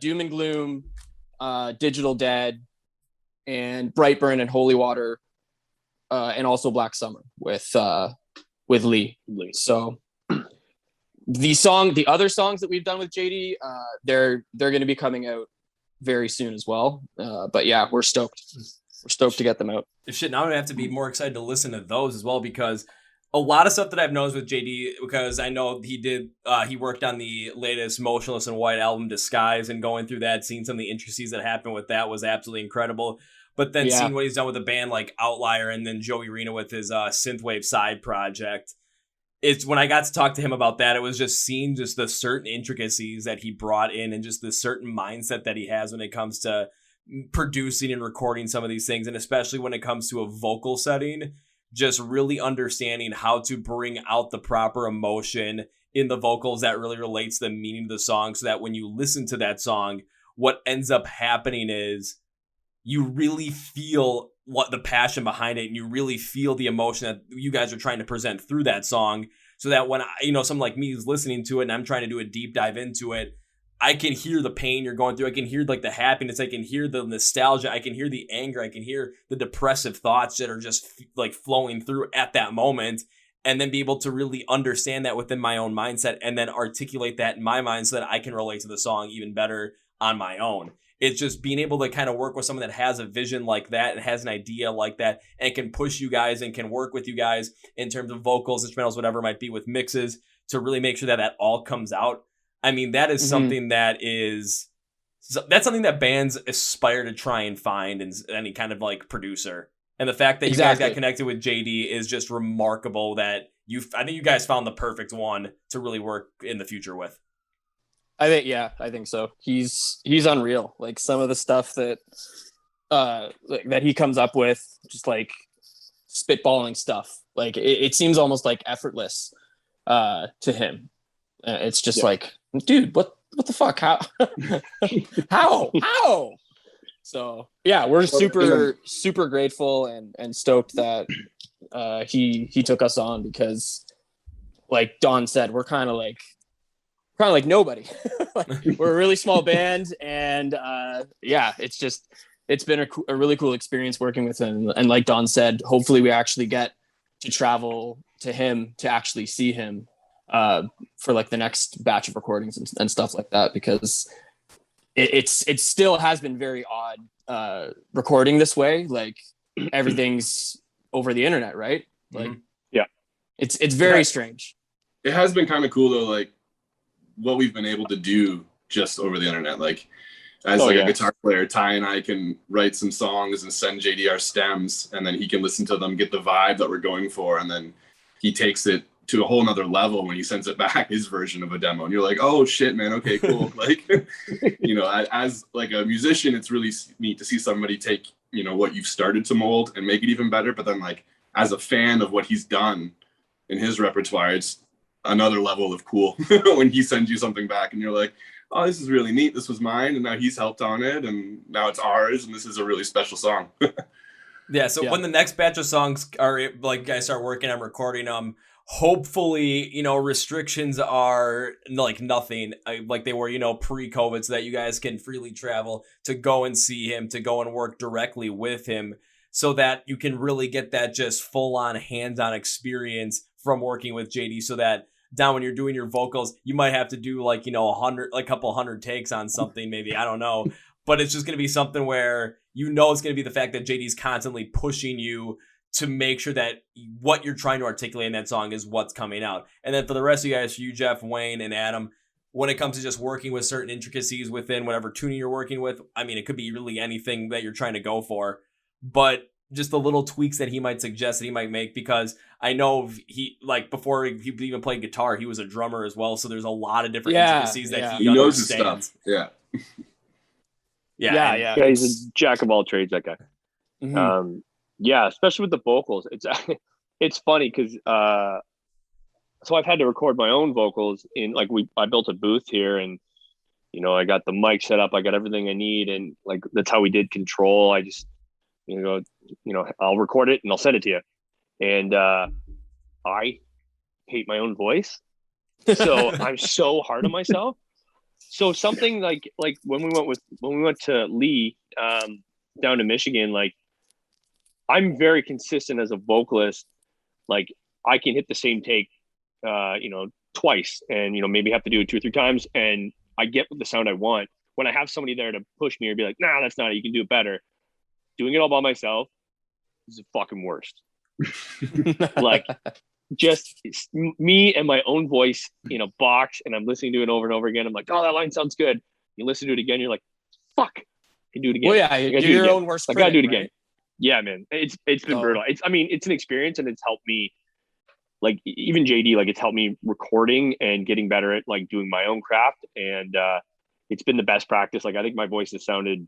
S2: Doom and Gloom, Digital Dead, and Brightburn and Holy Water, and also Black Summer with Lee. So the other songs that we've done with JD, they're going to be coming out very soon as well. But yeah, we're stoked. We're stoked to get them out.
S1: Shit, now I have to be more excited to listen to those as well, because a lot of stuff that I've noticed with JD, because I know he worked on the latest Motionless in White album, Disguise, and going through that, seeing some of the intricacies that happened with that was absolutely incredible. But then seeing what he's done with a band like Outlier, and then Joey Rena with his synthwave side project, it's when I got to talk to him about that, it was just seeing just the certain intricacies that he brought in, and just the certain mindset that he has when it comes to producing and recording some of these things, and especially when it comes to a vocal setting, just really understanding how to bring out the proper emotion in the vocals that really relates to the meaning of the song, so that when you listen to that song, what ends up happening is you really feel what the passion behind it, and you really feel the emotion that you guys are trying to present through that song, so that when someone like me is listening to it and I'm trying to do a deep dive into it, I can hear the pain you're going through. I can hear like the happiness. I can hear the nostalgia. I can hear the anger. I can hear the depressive thoughts that are just like flowing through at that moment, and then be able to really understand that within my own mindset, and then articulate that in my mind so that I can relate to the song even better on my own. It's just being able to kind of work with someone that has a vision like that and has an idea like that, and can push you guys and can work with you guys in terms of vocals, instrumentals, whatever it might be, with mixes, to really make sure that that all comes out. I mean, that is something that's something that bands aspire to try and find in any kind of like producer. And the fact that you guys got connected with JD is just remarkable. That I think you guys found the perfect one to really work in the future with.
S2: I think so. He's unreal. Like, some of the stuff that that he comes up with, just like spitballing stuff. Like it seems almost like effortless to him. It's just like, dude, what the fuck? How? So yeah, we're super grateful and stoked that he took us on, because like Don said, we're kind of like nobody. We're a really small band, and it's been a really cool experience working with him. And like Don said, hopefully we actually get to travel to him to actually see him for like the next batch of recordings and stuff like that, because it still has been very odd recording this way. Like, everything's over the internet, right? Like, it's very strange.
S4: It has been kind of cool though, like what we've been able to do just over the internet. Like, as a guitar player, Ty and I can write some songs and send JD our stems, and then he can listen to them, get the vibe that we're going for, and then he takes it to a whole nother level when he sends it back, his version of a demo, and you're like, oh shit, man, okay, cool. Like, as like a musician, it's really neat to see somebody take you know, what you've started to mold and make it even better. But then like as a fan of what he's done in his repertoire, it's another level of cool when he sends you something back and you're like, oh, this is really neat. This was mine, and now he's helped on it, and now it's ours, and this is a really special song.
S1: Yeah, so when the next batch of songs are, like, guys start working on recording them, hopefully, you know, restrictions are like nothing like they were, you know, pre-COVID, so that you guys can freely travel to go and see him, to go and work directly with him, so that you can really get that just full-on hands-on experience from working with JD, so that down when you're doing your vocals, you might have to do like, you know, a couple hundred takes on something, maybe, I don't know, but it's just going to be something where, you know, it's going to be the fact that JD's constantly pushing you to make sure that what you're trying to articulate in that song is what's coming out. And then for the rest of you guys, for you, Jeff, Wayne, and Adam, when it comes to just working with certain intricacies within whatever tuning you're working with, I mean, it could be really anything that you're trying to go for, but just the little tweaks that he might suggest, that he might make, because I know he, like, before he even played guitar, he was a drummer as well, so there's a lot of different intricacies that he
S4: knows his
S1: understands.
S4: stuff.
S1: Yeah.
S3: Yeah, he's a jack of all trades, that guy.
S2: Mm-hmm.
S3: Yeah, especially with the vocals. It's funny because so I've had to record my own vocals in, like, I built a booth here, and you know, I got the mic set up, I got everything I need, and like that's how we did Control. I just, you know, I'll record it and I'll send it to you. And I hate my own voice, so I'm so hard on myself. So something like when we went to Lee down to Michigan, like, I'm very consistent as a vocalist. Like, I can hit the same take, you know, twice, and, you know, maybe have to do it 2 or 3 times, and I get the sound I want. When I have somebody there to push me or be like, nah, that's not it, you can do it better. Doing it all by myself is the fucking worst. Like, just me and my own voice in a box, and I'm listening to it over and over again. I'm like, oh, that line sounds good. You listen to it again, you're like, fuck, I can do it again.
S2: Well, yeah, you're your own worst critic.
S3: I gotta do it again.
S2: Right?
S3: Yeah, man, it's been brutal. It's an experience, and it's helped me. Like, even JD, like, it's helped me recording and getting better at, like, doing my own craft, and it's been the best practice. Like, I think my voice it sounds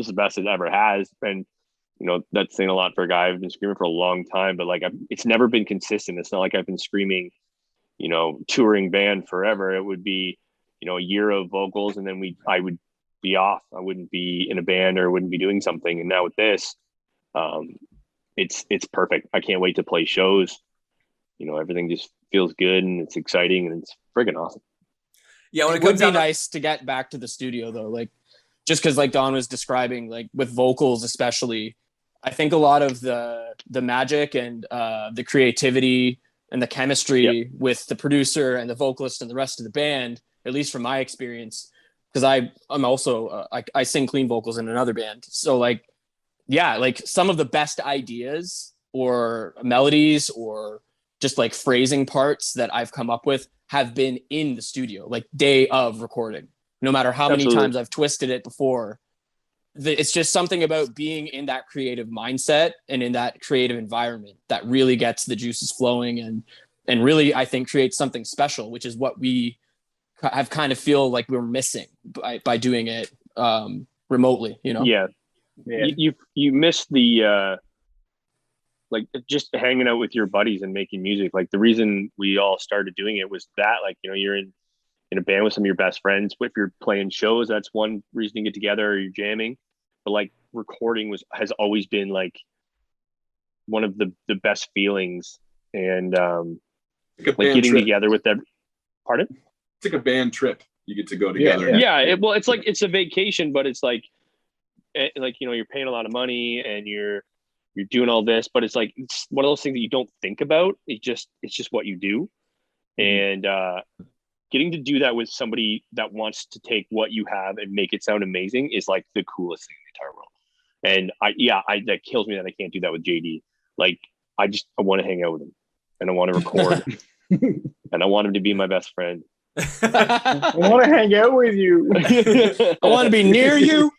S3: the best it ever has, and you know, that's saying a lot for a guy. I've been screaming for a long time, but like, it's never been consistent. It's not like I've been screaming, you know, touring band forever. It would be, you know, a year of vocals, and then I would be off. I wouldn't be in a band or wouldn't be doing something. And now with this, it's perfect. I can't wait to play shows. You know, everything just feels good, and it's exciting, and it's friggin' awesome.
S1: Yeah,
S2: it would be nice to get back to the studio though, like, just because, like Don was describing, like with vocals especially, I think a lot of the magic and the creativity and the chemistry with the producer and the vocalist and the rest of the band, at least from my experience, because I'm also I sing clean vocals in another band, so like, yeah, like some of the best ideas or melodies or just like phrasing parts that I've come up with have been in the studio, like day of recording. No matter how many times I've twisted it before, it's just something about being in that creative mindset and in that creative environment that really gets the juices flowing and really, I think, creates something special, which is what we have kind of feel like we're missing by doing it remotely, you know?
S3: Yeah. You miss the like, just hanging out with your buddies and making music. Like, the reason we all started doing it was that, like, you know, you're in a band with some of your best friends. If you're playing shows, that's one reason to get together, or you're jamming. But like, recording has always been like one of the best feelings. And like getting together with them. Pardon?
S4: It's like a band trip. You get to go together.
S3: Yeah. It's like, it's a vacation, but it's like, you know, you're paying a lot of money and you're doing all this, but it's like, it's one of those things that you don't think about. It's just what you do. And getting to do that with somebody that wants to take what you have and make it sound amazing is like the coolest thing in the entire world. And that kills me that I can't do that with JD. Like, I want to hang out with him, and I want to record and I want him to be my best friend.
S5: I want to hang out with you.
S2: I want to be near you.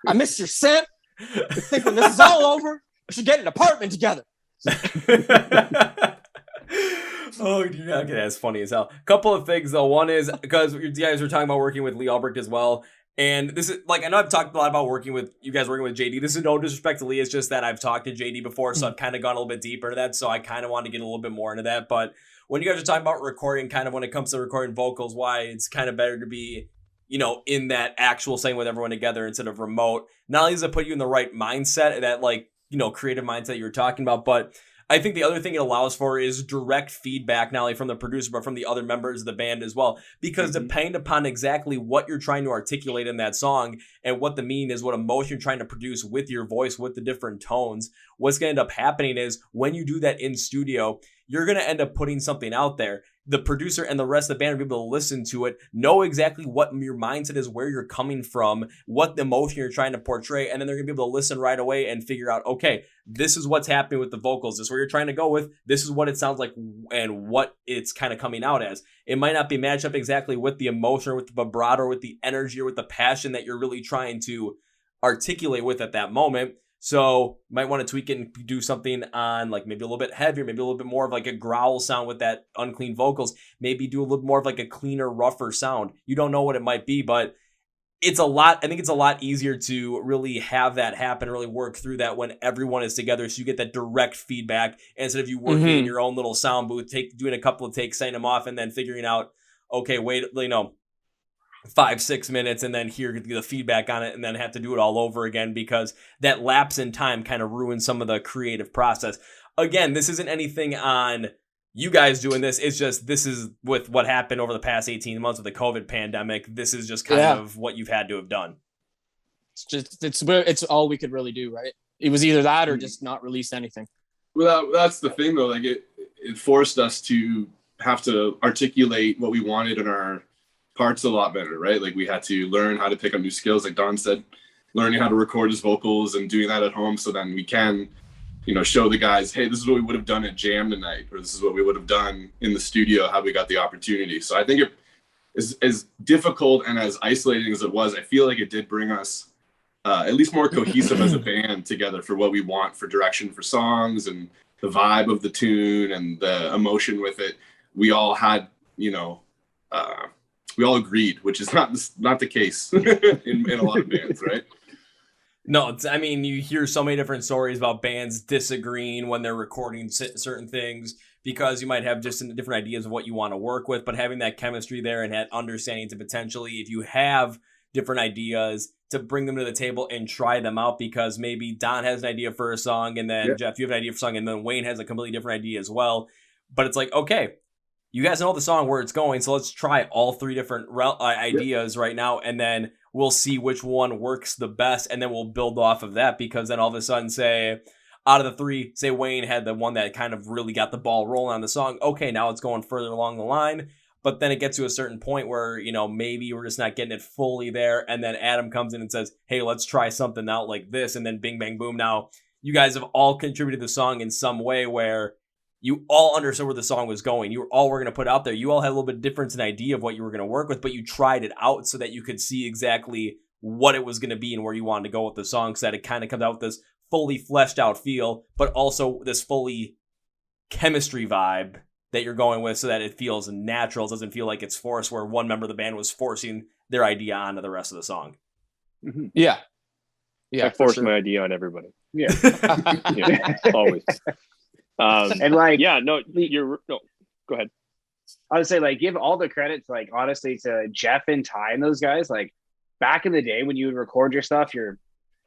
S2: I miss your scent. I think when this is all over, we should get an apartment together.
S1: Oh, yeah, that's funny as hell. Couple of things though. One is, because you guys were talking about working with Lee Albrecht as well, And this is like, I know I've talked a lot about working with JD. This is no disrespect to Lee. It's just that I've talked to JD before, so I've kind of gone a little bit deeper into that. So I kind of want to get a little bit more into that. But when you guys are talking about recording, kind of when it comes to recording vocals, why it's kind of better to be, in that actual setting with everyone together instead of remote. Not only does it put you in the right mindset, that like, creative mindset you were talking about, but I think the other thing it allows for is direct feedback, not only from the producer, but from the other members of the band as well. Because depending upon exactly what you're trying to articulate in that song and what the meaning is, what emotion you're trying to produce with your voice, with the different tones, what's going to end up happening is when you do that in studio, you're going to end up putting something out there. The producer and the rest of the band will be able to listen to it, know exactly what your mindset is, where you're coming from, what the emotion you're trying to portray, and then they're going to be able to listen right away and figure out, okay, this is what's happening with the vocals. This is where you're trying to go with. This is what it sounds like and what it's kind of coming out as. It might not be matched up exactly with the emotion or with the vibrato or with the energy or with the passion that you're really trying to articulate with at that moment. So you might want to tweak it and do something on like maybe a little bit heavier, maybe a little bit more of like a growl sound with that unclean vocals, maybe do a little more of like a cleaner, rougher sound. You don't know what it might be, but I think it's a lot easier to really have that happen, really work through that when everyone is together. So you get that direct feedback instead of you working in your own little sound booth, doing a couple of takes, sending them off, and then figuring out, okay, wait, 5-6 minutes and then hear the feedback on it and then have to do it all over again, because that lapse in time kind of ruins some of the creative process. Again, this isn't anything on you guys doing this. It's just, this is with what happened over the past 18 months with the COVID pandemic. This is just kind of what you've had to have done.
S2: It's all we could really do, right? It was either that or just not release anything.
S4: Well, that's the thing though. Like it forced us to have to articulate what we wanted in our parts a lot better, right? Like we had to learn how to pick up new skills, like Don said, learning how to record his vocals and doing that at home, so then we can, show the guys, hey, this is what we would have done at jam tonight, or this is what we would have done in the studio had we got the opportunity. So I think it is as difficult and as isolating as it was. I feel like it did bring us at least more cohesive as a band together for what we want for direction for songs and the vibe of the tune and the emotion with it. We all had, we all agreed, which is not the case in a lot of bands, right?
S1: No, you hear so many different stories about bands disagreeing when they're recording certain things because you might have just different ideas of what you want to work with, but having that chemistry there and that understanding to potentially, if you have different ideas, to bring them to the table and try them out, because maybe Don has an idea for a song and then Jeff, you have an idea for a song, and then Wayne has a completely different idea as well. But it's like, okay, you guys know the song where it's going, so let's try all three different ideas right now, and then we'll see which one works the best, and then we'll build off of that, because then all of a sudden, say, out of the three, say Wayne had the one that kind of really got the ball rolling on the song. Okay, now it's going further along the line, but then it gets to a certain point where, maybe we're just not getting it fully there, and then Adam comes in and says, hey, let's try something out like this, and then bing, bang, boom. Now, you guys have all contributed to the song in some way where you all understood where the song was going. You all were going to put out there. You all had a little bit different idea of what you were going to work with, but you tried it out so that you could see exactly what it was going to be and where you wanted to go with the song, so that it kind of comes out with this fully fleshed out feel, but also this fully chemistry vibe that you're going with, so that it feels natural. It doesn't feel like it's forced, where one member of the band was forcing their idea onto the rest of the song.
S5: Mm-hmm.
S2: Yeah.
S3: I force my idea on everybody.
S5: Yeah.
S3: Always.
S5: And like,
S3: no, go ahead.
S5: I would say, give all the credits, honestly, to Jeff and Ty and those guys. Back in the day when you would record your stuff, your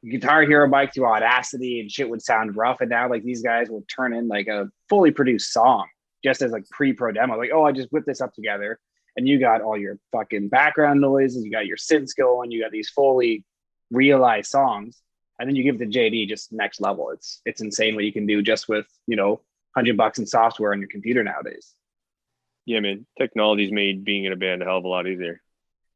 S5: Guitar Hero mic through Audacity and shit would sound rough, and now these guys will turn in a fully produced song just as pre-pro demo. I just whipped this up together, and you got all your fucking background noises, you got your synths going, you got these fully realized songs. And then you give it to JD, just next level. It's insane what you can do just with, $100 in software on your computer nowadays.
S3: Yeah, man. Technology's made being in a band a hell of a lot easier.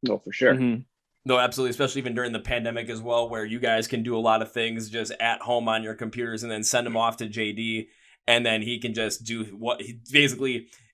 S5: No, for sure.
S1: Mm-hmm. No, absolutely. Especially even during the pandemic as well, where you guys can do a lot of things just at home on your computers and then send them off to JD. And then he can just do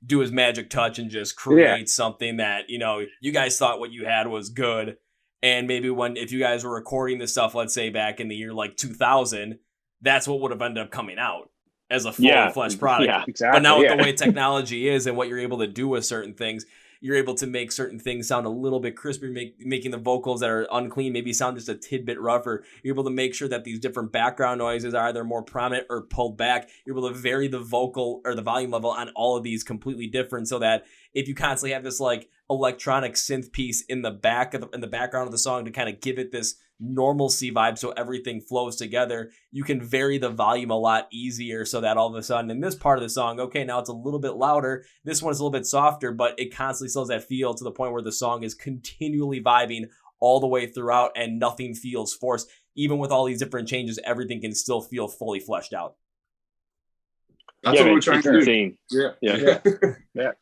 S1: do his magic touch and just create something that, you guys thought what you had was good. And maybe if you guys were recording this stuff, let's say back in the year 2000, that's what would have ended up coming out as a full-fledged product.
S5: Yeah, exactly.
S1: But now with the way technology is and what you're able to do with certain things, you're able to make certain things sound a little bit crisper, making the vocals that are unclean maybe sound just a tidbit rougher. You're able to make sure that these different background noises are either more prominent or pulled back. You're able to vary the vocal or the volume level on all of these completely different, so that if you constantly have this like electronic synth piece in the background of the song to kind of give it this normalcy vibe so everything flows together, you can vary the volume a lot easier, so that all of a sudden in this part of the song, okay, now it's a little bit louder, this one's a little bit softer, but it constantly still has that feel to the point where the song is continually vibing all the way throughout and nothing feels forced. Even with all these different changes, everything can still feel fully fleshed out.
S4: That's what we're trying to do.
S3: Insane.
S4: Yeah.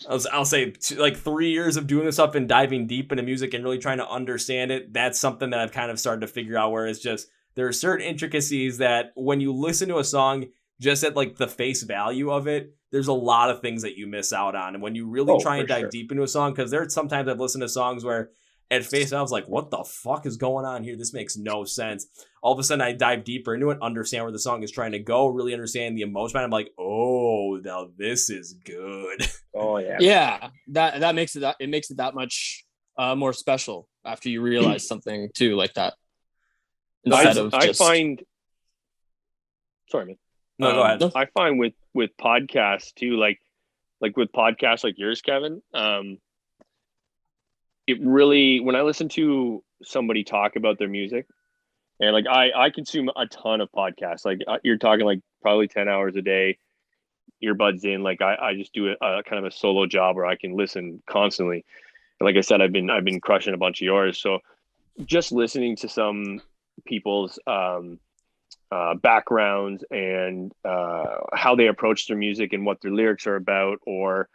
S1: I'll say like 3 years of doing this stuff and diving deep into music and really trying to understand it. That's something that I've kind of started to figure out, where it's just there are certain intricacies that when you listen to a song just at like the face value of it, there's a lot of things that you miss out on. And when you really try and dive deep into a song, because there's sometimes I've listened to songs where at face value I was like, what the fuck is going on here? This makes no sense. All of a sudden I dive deeper into it, understand where the song is trying to go, really understand the emotion. I'm like, oh, now this is good.
S5: Oh yeah.
S2: Yeah, that makes it that much more special after you realize something too, like that.
S3: I find. Sorry, man.
S1: No, go ahead.
S3: I find with podcasts too, like with podcasts like yours, Kevin. It really, when I listen to somebody talk about their music, and like I consume a ton of podcasts. Like you're talking like probably 10 hours a day, earbuds in. Like I just do a kind of a solo job where I can listen constantly. And like I said, I've been crushing a bunch of yours. So just listening to some people's backgrounds and how they approach their music and what their lyrics are about, or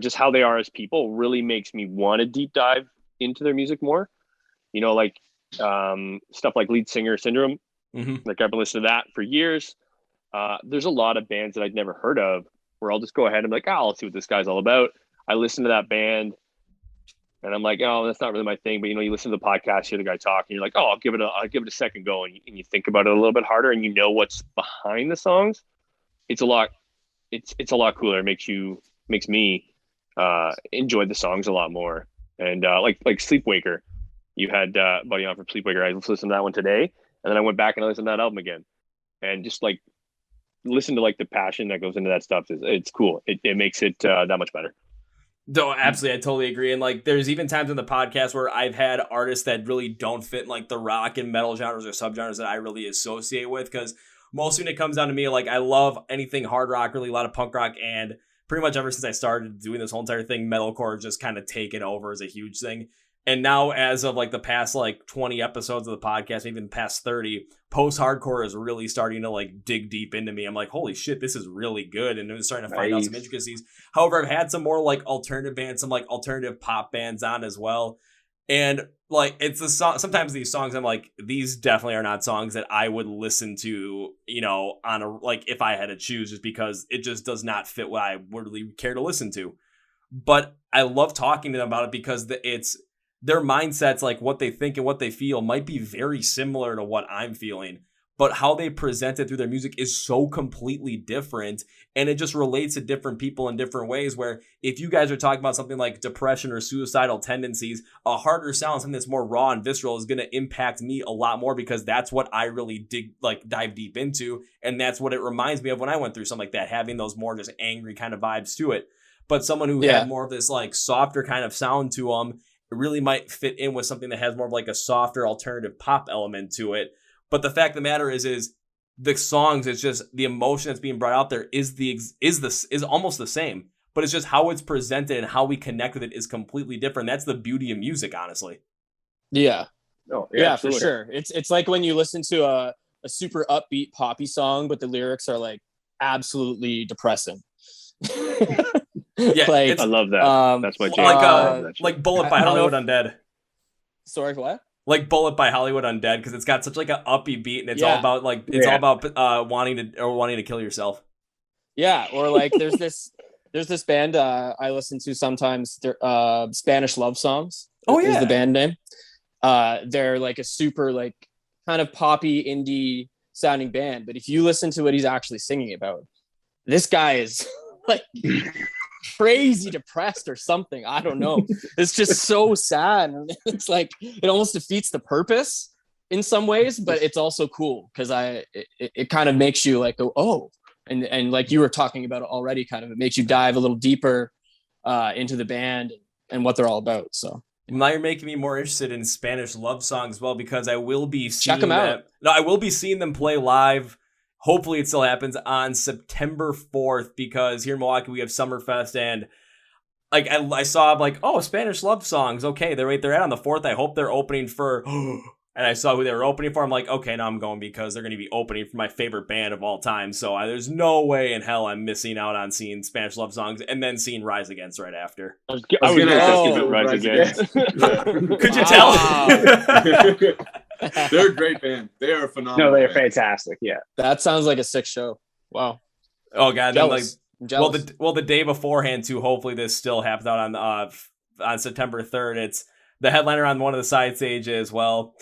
S3: just how they are as people, really makes me want to deep dive into their music more. Like stuff like Lead Singer Syndrome.
S1: Mm-hmm.
S3: Like I've been listening to that for years. There's a lot of bands that I'd never heard of where I'll just go ahead and be like, I'll see what this guy's all about. I listen to that band and I'm like, oh, that's not really my thing. But you listen to the podcast, hear the guy talk, and you're like, oh, I'll give it a second go, and you think about it a little bit harder, and what's behind the songs. It's a lot cooler. It makes me enjoy the songs a lot more. And like Sleepwaker, you had Buddy on for Sleepwaker. I listened to that one today, and then I went back and I listened to that album again, and just like listen to like the passion that goes into that stuff. It's cool. It makes it that much better.
S1: No, absolutely. I totally agree. And like, there's even times in the podcast where I've had artists that really don't fit in like the rock and metal genres or subgenres that I really associate with. Because mostly when it comes down to me, like I love anything hard rock, really a lot of punk rock, and pretty much ever since I started doing this whole entire thing, metalcore just kind of taken over as a huge thing. And now, as of like the past like 20 episodes of the podcast, even the past 30, post-hardcore is really starting to like dig deep into me. I'm like, holy shit, this is really good. And I'm starting to find out some intricacies. However, I've had some more like alternative bands, some like alternative pop bands on as well. And like, it's the song, sometimes these songs, I'm like, these definitely are not songs that I would listen to, on a, like if I had to choose, just because it just does not fit what I would really care to listen to. But I love talking to them about it because it's, their mindsets, like what they think and what they feel, might be very similar to what I'm feeling, but how they present it through their music is so completely different, and it just relates to different people in different ways. Where if you guys are talking about something like depression or suicidal tendencies, a harder sound, something that's more raw and visceral, is going to impact me a lot more, because that's what I really dive deep into, and that's what it reminds me of when I went through something like that, having those more just angry kind of vibes to it. But someone who had more of this like softer kind of sound to them, it really might fit in with something that has more of like a softer alternative pop element to it. But the fact of the matter is the songs, it's just the emotion that's being brought out there is almost the same, but it's just how it's presented and how we connect with it is completely different. That's the beauty of music, honestly.
S2: Yeah.
S5: Oh,
S2: yeah, for sure. It's like when you listen to a super upbeat poppy song, but the lyrics are like absolutely depressing.
S1: Yeah,
S2: like,
S3: I love that. That's my jam.
S1: Like Bullet by Hollywood Undead.
S2: Sorry, what?
S1: Like Bullet by Hollywood Undead, because it's got such like an uppy beat, and it's all about like all about wanting to kill yourself. Yeah,
S2: or like there's this band I listen to sometimes. They're Spanish Love Songs.
S1: Oh yeah,
S2: is the band name. They're like a super like kind of poppy indie sounding band, but if you listen to what he's actually singing about, this guy is like crazy depressed or something. I don't know. It's just so sad. It's like it almost defeats the purpose in some ways, but it's also cool because it kind of makes you like go, oh, and like you were talking about it already, kind of it makes you dive a little deeper into the band and what they're all about. So
S1: now you're making me more interested in Spanish love songs as well, because I will be seeing
S2: check them out.
S1: No, I will be seeing them play live. Hopefully it still happens on September 4th, because here in Milwaukee we have Summerfest, and like I saw like, oh, Spanish love songs. Okay, they're right there at on the 4th. I hope they're opening for and I saw who they were opening for. I'm like, okay, now I'm going because they're going to be opening for my favorite band of all time. So there's no way in hell I'm missing out on seeing Spanish love songs and then seeing Rise Against right after.
S3: I was going to ask you about Rise Against.
S1: Could you tell?
S4: They're a great band. They are phenomenal.
S5: No, they're
S4: band.
S5: fantastic. Yeah.
S2: That sounds like a sick show. Wow.
S1: Oh god,
S2: Jealous.
S1: Then,
S2: Jealous.
S1: well the day beforehand too. Hopefully this still happens out on September 3rd. It's the headliner on one of the side stages. Well,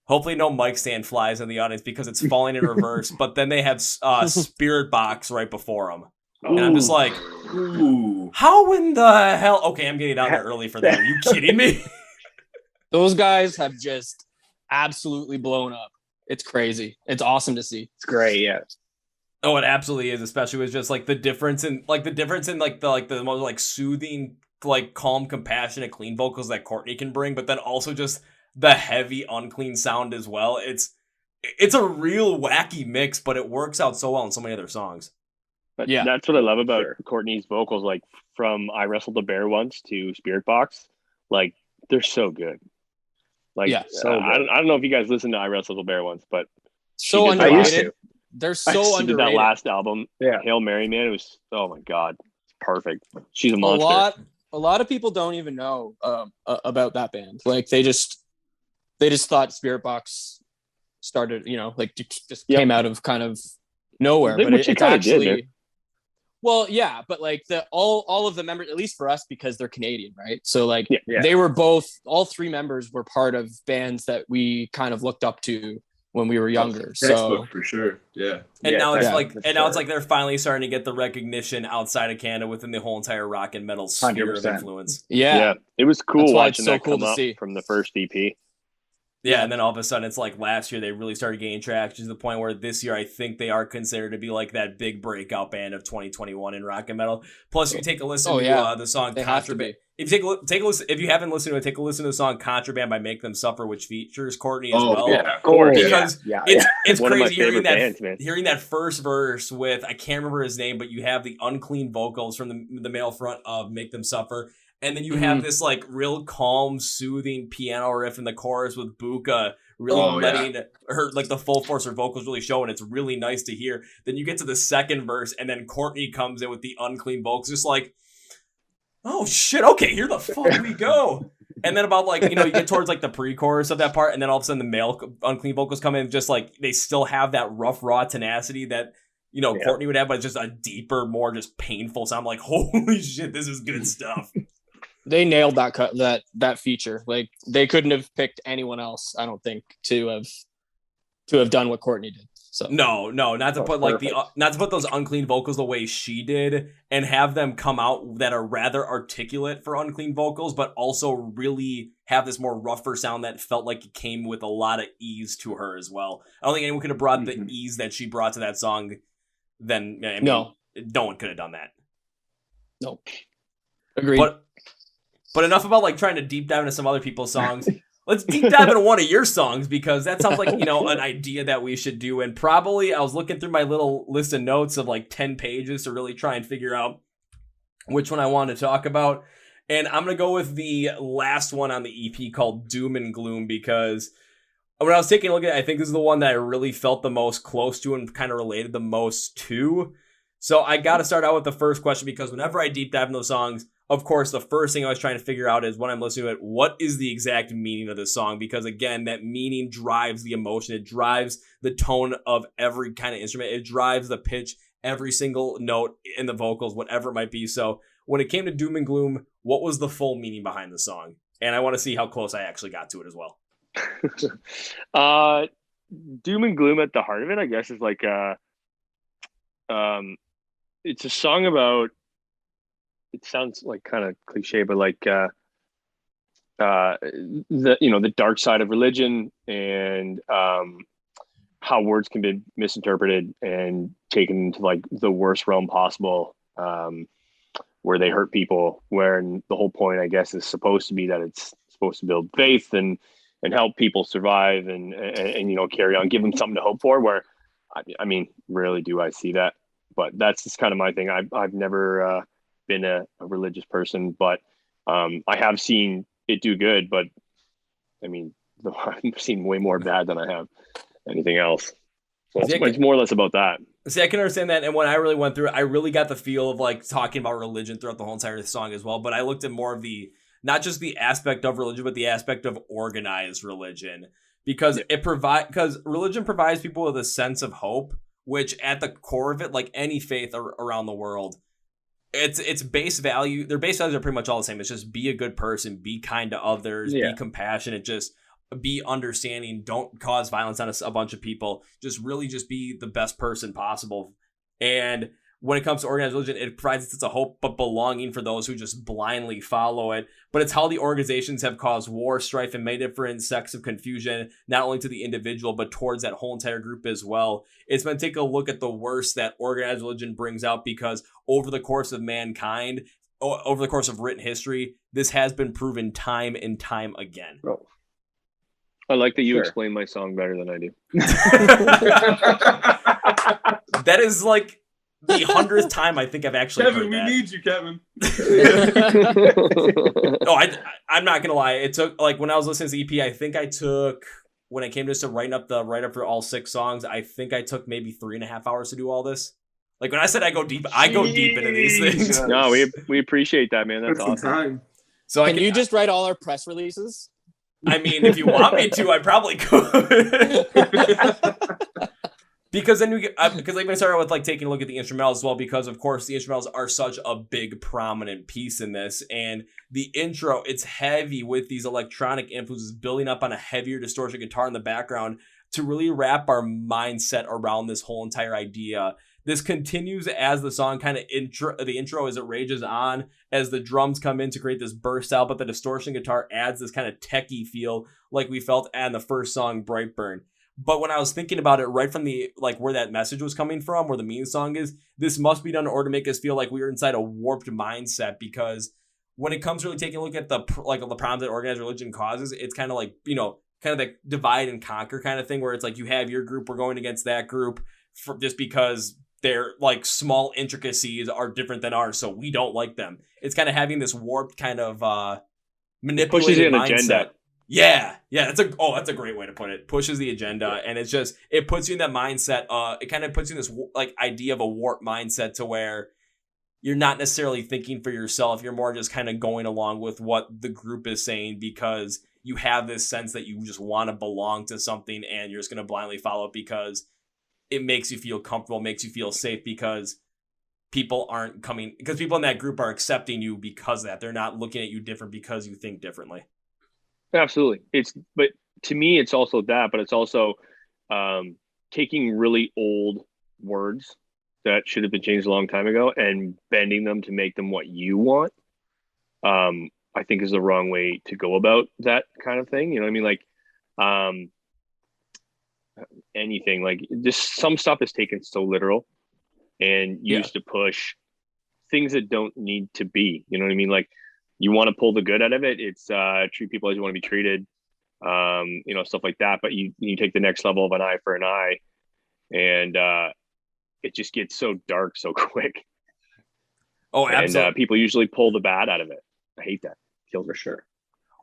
S1: hopefully no mic stand flies in the audience because it's falling in reverse. But then they have Spirit Box right before them, and I'm just like,
S4: Ooh.
S1: how in the hell? Okay, I'm getting down there early for that. Are you kidding me?
S2: Those guys have just absolutely blown up. It's crazy. It's awesome to see.
S5: It's great. Yeah.
S1: Oh, it absolutely is, especially with just like the difference in the most like soothing, like calm, compassionate, clean vocals that Courtney can bring, but then also just the heavy, unclean sound as well. It's a real wacky mix, but it works out so well in so many other songs.
S3: But
S2: Yeah.
S3: that's what I love about Courtney's vocals. Like from I Wrestled a Bear Once to Spirit Box, like they're so good. Like
S2: Yeah,
S5: so
S3: I
S5: good.
S3: don't know if you guys listened to I Wrestled a Bear Once, but
S2: So
S3: did that
S5: I used
S2: underrated.
S5: to.
S2: They're
S3: she
S2: so
S3: did that
S2: underrated.
S3: last album,
S5: Yeah.
S3: Hail Mary, man. It was, oh my god, it's perfect. She's a monster.
S2: A lot of people don't even know about that band. Like they just thought Spirit Box started, like just came out of kind of nowhere. But
S3: Which it
S2: it's
S3: kinda
S2: actually
S3: did,
S2: well, yeah, but like all of the members, at least for us, because they're Canadian, right? So like
S3: Yeah.
S2: they were all three members were part of bands that we kind of looked up to when we were younger. So
S4: Textbook for sure. Yeah.
S1: And
S5: Yeah,
S1: now it's
S2: yeah,
S1: like,
S5: for
S1: now it's
S5: sure.
S1: like they're finally starting to get the recognition outside of Canada within the whole entire rock and metal sphere of
S5: 100%.
S1: influence.
S2: yeah,
S3: It was cool
S2: That's why it's
S3: watching
S2: so
S3: that
S2: cool
S3: come
S2: to
S3: up
S2: see.
S3: from the first E EP.
S1: Yeah, and then all of a sudden it's like last year they really started gaining traction to the point where this year I think they are considered to be like that big breakout band of 2021 in rock and metal. Plus, if you take a listen to the song
S2: They have to
S1: Contraband,
S2: be.
S1: if you take a listen, if you haven't listened to it, take a listen to the song Contraband by Make Them Suffer, which features Courtney as
S4: Oh,
S1: well.
S4: yeah.
S5: Of course.
S1: Because
S5: yeah.
S1: it's
S3: One of my
S1: crazy hearing
S3: favorite
S1: that
S3: bands, man.
S1: hearing that first verse with, I can't remember his name, but you have the unclean vocals from the male front of Make Them Suffer. And then you have this like real calm, soothing piano riff in the chorus with Buka really letting her, like the full force of her vocals really show, and it's really nice to hear. Then you get to the second verse, and then Courtney comes in with the unclean vocals, just like, oh shit, okay, here the fuck we go. And then about like, you get towards like the pre-chorus of that part, and then all of a sudden the male unclean vocals come in, just like they still have that rough, raw tenacity that Courtney would have, but it's just a deeper, more just painful sound. I'm like, holy shit, this is good stuff.
S2: They nailed that feature. Like they couldn't have picked anyone else, I don't think, to have done what Courtney did. So
S1: No, not to put like not to put those unclean vocals the way she did, and have them come out that are rather articulate for unclean vocals, but also really have this more rougher sound that felt like it came with a lot of ease to her as well. I don't think anyone could have brought the ease that she brought to that song. Then no one could have done that.
S2: Nope. Agreed.
S1: But enough about like trying to deep dive into some other people's songs. Let's deep dive into one of your songs, because that sounds like, an idea that we should do. And probably I was looking through my little list of notes of like 10 pages to really try and figure out which one I want to talk about. And I'm going to go with the last one on the EP called Doom and Gloom, because when I was taking a look at it, I think this is the one that I really felt the most close to and kind of related the most to. So I got to start out with the first question, because whenever I deep dive in those songs, of course, the first thing I was trying to figure out is when I'm listening to it, what is the exact meaning of this song? Because again, that meaning drives the emotion. It drives the tone of every kind of instrument. It drives the pitch, every single note in the vocals, whatever it might be. So when it came to Doom and Gloom, what was the full meaning behind the song? And I want to see how close I actually got to it as well.
S3: Doom and Gloom at the heart of it, I guess, is like it's a song about it sounds like kind of cliche, but like the dark side of religion and how words can be misinterpreted and taken into like the worst realm possible, where they hurt people, where the whole point, I guess, is supposed to be that it's supposed to build faith and help people survive and carry on, give them something to hope for, where I mean, rarely do I see that, but that's just kind of my thing. I've never been a religious person, but I have seen it do good, but I mean, I've seen way more bad than I have anything else. So it's more or less about that.
S1: See, I can understand that. And when I really went through it, I really got the feel of like talking about religion throughout the whole entire song as well. But I looked at more of not just the aspect of religion, but the aspect of organized religion, because because religion provides people with a sense of hope, which at the core of it, like any faith around the world, it's base value. Their base values are pretty much all the same. It's just be a good person, be kind to others, be compassionate, just be understanding, don't cause violence on a bunch of people, just be the best person possible. And when it comes to organized religion, it provides a sense of hope but belonging for those who just blindly follow it. But it's how the organizations have caused war, strife, and many different sects of confusion, not only to the individual but towards that whole entire group as well. It's been take a look at the worst that organized religion brings out, because over the course of mankind, over the course of written history, this has been proven time and time again.
S3: Oh. I like that you explain my song better than I do.
S1: That is like the 100th time I think I've actually heard that.
S4: Kevin, we need you, Kevin.
S1: I'm not gonna lie. It took, like, when I was listening to the EP, I think I took, when it came just to writing up the write-up for all 6 songs, I think I took maybe 3.5 hours to do all this. Like, when I said I go deep into these things.
S3: No, we appreciate that, man. That's awesome.
S4: Time.
S1: So
S2: can you just write all our press releases?
S1: I mean, if you want me to, I probably could. Because then because I'm gonna start with like taking a look at the instrumentals as well, because of course the instrumentals are such a big prominent piece in this, and the intro, it's heavy with these electronic influences building up on a heavier distortion guitar in the background to really wrap our mindset around this whole entire idea. This continues as the song kind of the intro as it rages on, as the drums come in to create this burst out, but the distortion guitar adds this kind of techie feel like we felt in the first song, Brightburn. But when I was thinking about it, right from the, like, where that message was coming from, where the meaning song is, this must be done in order to make us feel like we were inside a warped mindset, because when it comes to really taking a look at the problems that organized religion causes, it's kind of like, kind of that divide and conquer kind of thing, where it's like you have your group, we're going against that group just because their like small intricacies are different than ours, so we don't like them. It's kind of having this warped kind of manipulated mindset. Agenda. Yeah, that's a great way to put it. Pushes the agenda, and it's just, it puts you in that mindset. It kind of puts you in this like idea of a warped mindset, to where you're not necessarily thinking for yourself. You're more just kind of going along with what the group is saying, because you have this sense that you just want to belong to something, and you're just going to blindly follow it because it makes you feel comfortable, makes you feel safe, because people in that group are accepting you because of that. They're not looking at you different because you think differently.
S3: Absolutely. But to me, it's also that, but it's also taking really old words that should have been changed a long time ago and bending them to make them what you want. I think is the wrong way to go about that kind of thing. You know what I mean? Like, anything, like, just some stuff is taken so literal and used to push things that don't need to be, you know what I mean? Like, you want to pull the good out of it. It's treat people as you want to be treated, stuff like that. But you take the next level of an eye for an eye, and it just gets so dark so quick.
S1: Oh, absolutely.
S3: And people usually pull the bad out of it. I hate that. Kills for sure.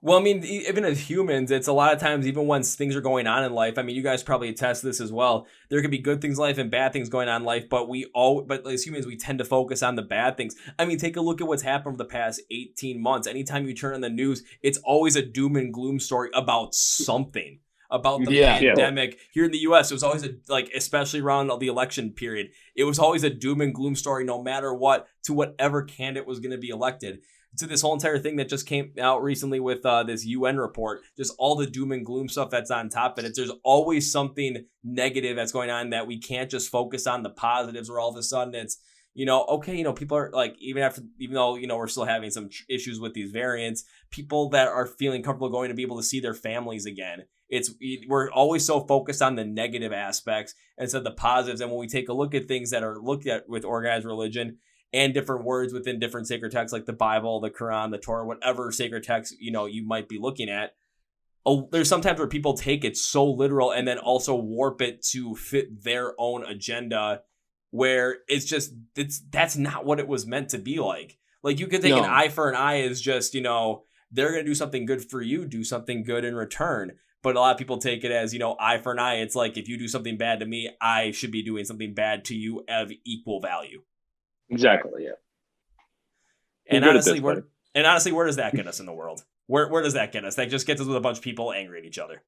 S1: Well, I mean, even as humans, it's a lot of times, even when things are going on in life, I mean, you guys probably attest to this as well. There could be good things in life and bad things going on in life, but as humans, we tend to focus on the bad things. I mean, take a look at what's happened for the past 18 months. Anytime you turn on the news, it's always a doom and gloom story about something. About the pandemic. Here in the U.S., it was always especially around the election period, it was always a doom and gloom story, no matter what, to whatever candidate was going to be elected. To this whole entire thing that just came out recently with this UN report, just all the doom and gloom stuff that's on top of it. There's always something negative that's going on, that we can't just focus on the positives, where all of a sudden it's, okay, people are like, even though, we're still having some issues with these variants, people that are feeling comfortable going to be able to see their families again. We're always so focused on the negative aspects instead of the positives. And when we take a look at things that are looked at with organized religion and different words within different sacred texts, like the Bible, the Quran, the Torah, whatever sacred text, you might be looking at, there's sometimes where people take it so literal and then also warp it to fit their own agenda, where that's not what it was meant to be like. Like, you could take an eye for an eye as just, they're going to do something good for you, do something good in return. But a lot of people take it as, eye for an eye. It's like, if you do something bad to me, I should be doing something bad to you of equal value.
S3: Exactly. Yeah.
S1: And honestly, where does that get us in the world? Where does that get us? That just gets us with a bunch of people angry at each other.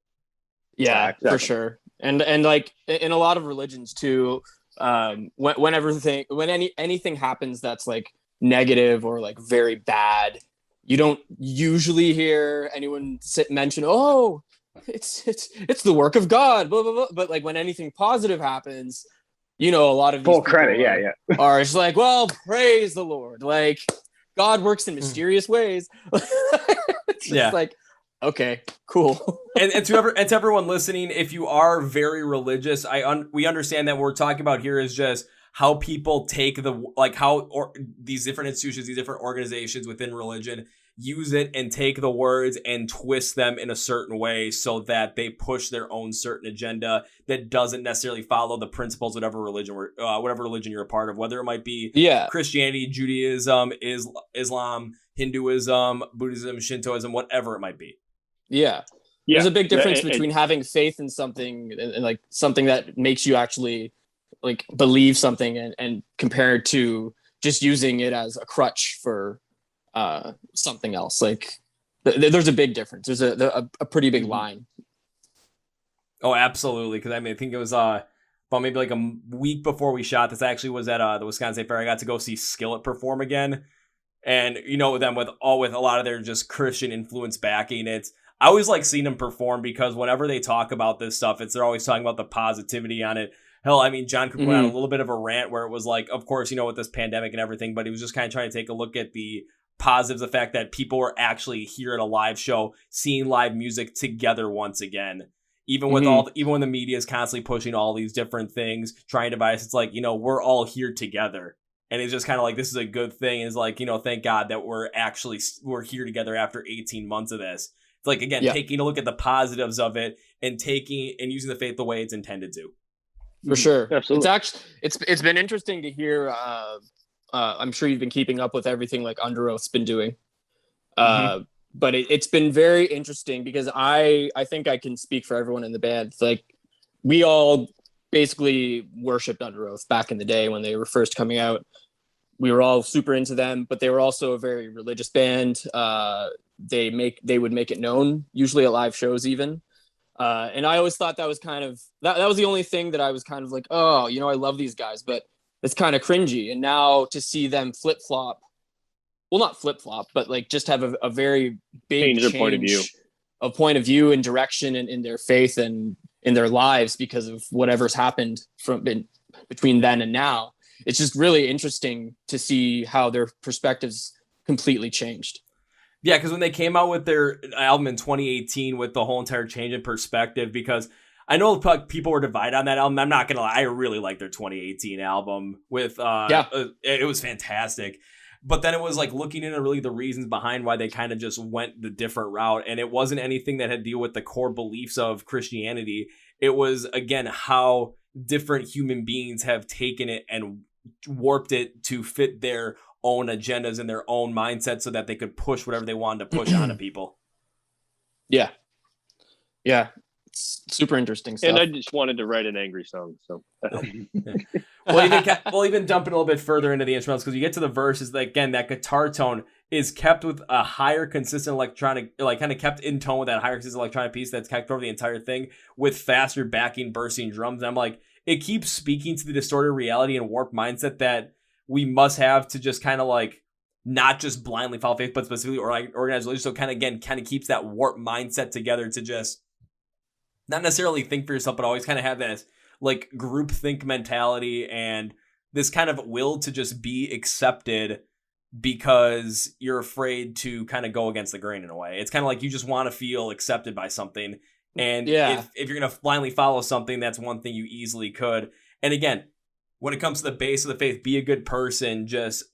S2: Yeah,
S3: exactly.
S2: For sure. And like in a lot of religions too, when anything happens that's like negative or like very bad, you don't usually hear anyone mention, oh, it's the work of God, blah blah blah. But like when anything positive happens, a lot of these
S5: Full credit,
S2: are just like, well, praise the Lord, like God works in mysterious ways. It's just like, okay, cool.
S1: and to everyone listening, if you are very religious, we understand that what we're talking about here is just how people take these different institutions, these different organizations within religion use it and take the words and twist them in a certain way so that they push their own certain agenda that doesn't necessarily follow the principles of whatever religion you're a part of, whether it might be Christianity, Judaism, Islam, Hinduism, Buddhism, Shintoism, whatever it might be.
S2: Yeah. There's a big difference between having faith in something and like something that makes you actually like believe something and compared to just using it as a crutch for something else. Like there's a big difference. There's a pretty big line.
S1: Oh, absolutely. Because I think it was about maybe like a week before we shot this. I actually was at the Wisconsin State Fair. I got to go see Skillet perform again, and them with a lot of their just Christian influence backing it. I always like seeing them perform because whenever they talk about this stuff, they're always talking about the positivity on it. Hell, I mean, John Cook went on a little bit of a rant where it was like, of course, with this pandemic and everything, but he was just kind of trying to take a look at the positives, the fact that people were actually here at a live show, seeing live music together once again. Even with even when the media is constantly pushing all these different things, trying to bias, it's like, we're all here together. And it's just kind of like, this is a good thing. It's like, thank God that we're here together after 18 months of this. It's like, again, taking a look at the positives of it and using the faith the way it's intended to.
S2: For sure.
S3: Absolutely.
S2: It's been interesting to hear. I'm sure you've been keeping up with everything like Under Oath's been doing. But it's been very interesting because I think I can speak for everyone in the band. It's like we all basically worshipped Under Oath back in the day when they were first coming out. We were all super into them, but they were also a very religious band. They would make it known, usually at live shows even. And I always thought that was kind of, that was the only thing that I was kind of like, oh, I love these guys, but it's kind of cringy. And now to see them flip-flop, well, not flip-flop, but like just have a very big change point of view and direction in their faith and in their lives because of whatever's happened between then and now. It's just really interesting to see how their perspectives completely changed.
S1: Yeah, because when they came out with their album in 2018 with the whole entire change in perspective, because I know people were divided on that album. I'm not going to lie. I really liked their 2018 album with, it was fantastic. But then it was like looking into really the reasons behind why they kind of just went the different route. And it wasn't anything that had to deal with the core beliefs of Christianity. It was, again, how different human beings have taken it and warped it to fit their own agendas and their own mindset so that they could push whatever they wanted to push onto people.
S2: Yeah. It's super interesting stuff.
S3: And I just wanted to write an angry song, so
S1: We'll even dump it a little bit further into the instrumentals because you get to the verses. Like, again, that guitar tone is kept with a higher consistent electronic, like kind of kept in tone with that higher consistent electronic piece that's kept over the entire thing with faster backing bursting drums. And I'm like, it keeps speaking to the distorted reality and warped mindset that we must have to just kind of like not just blindly follow faith, but specifically organized religion. So kind of keeps that warped mindset together to just not necessarily think for yourself, but always kind of have that like group think mentality and this kind of will to just be accepted because you're afraid to kind of go against the grain in a way. It's kind of like you just want to feel accepted by something. And if you're going to blindly follow something, that's one thing you easily could. And again, when it comes to the base of the faith, be a good person. Just,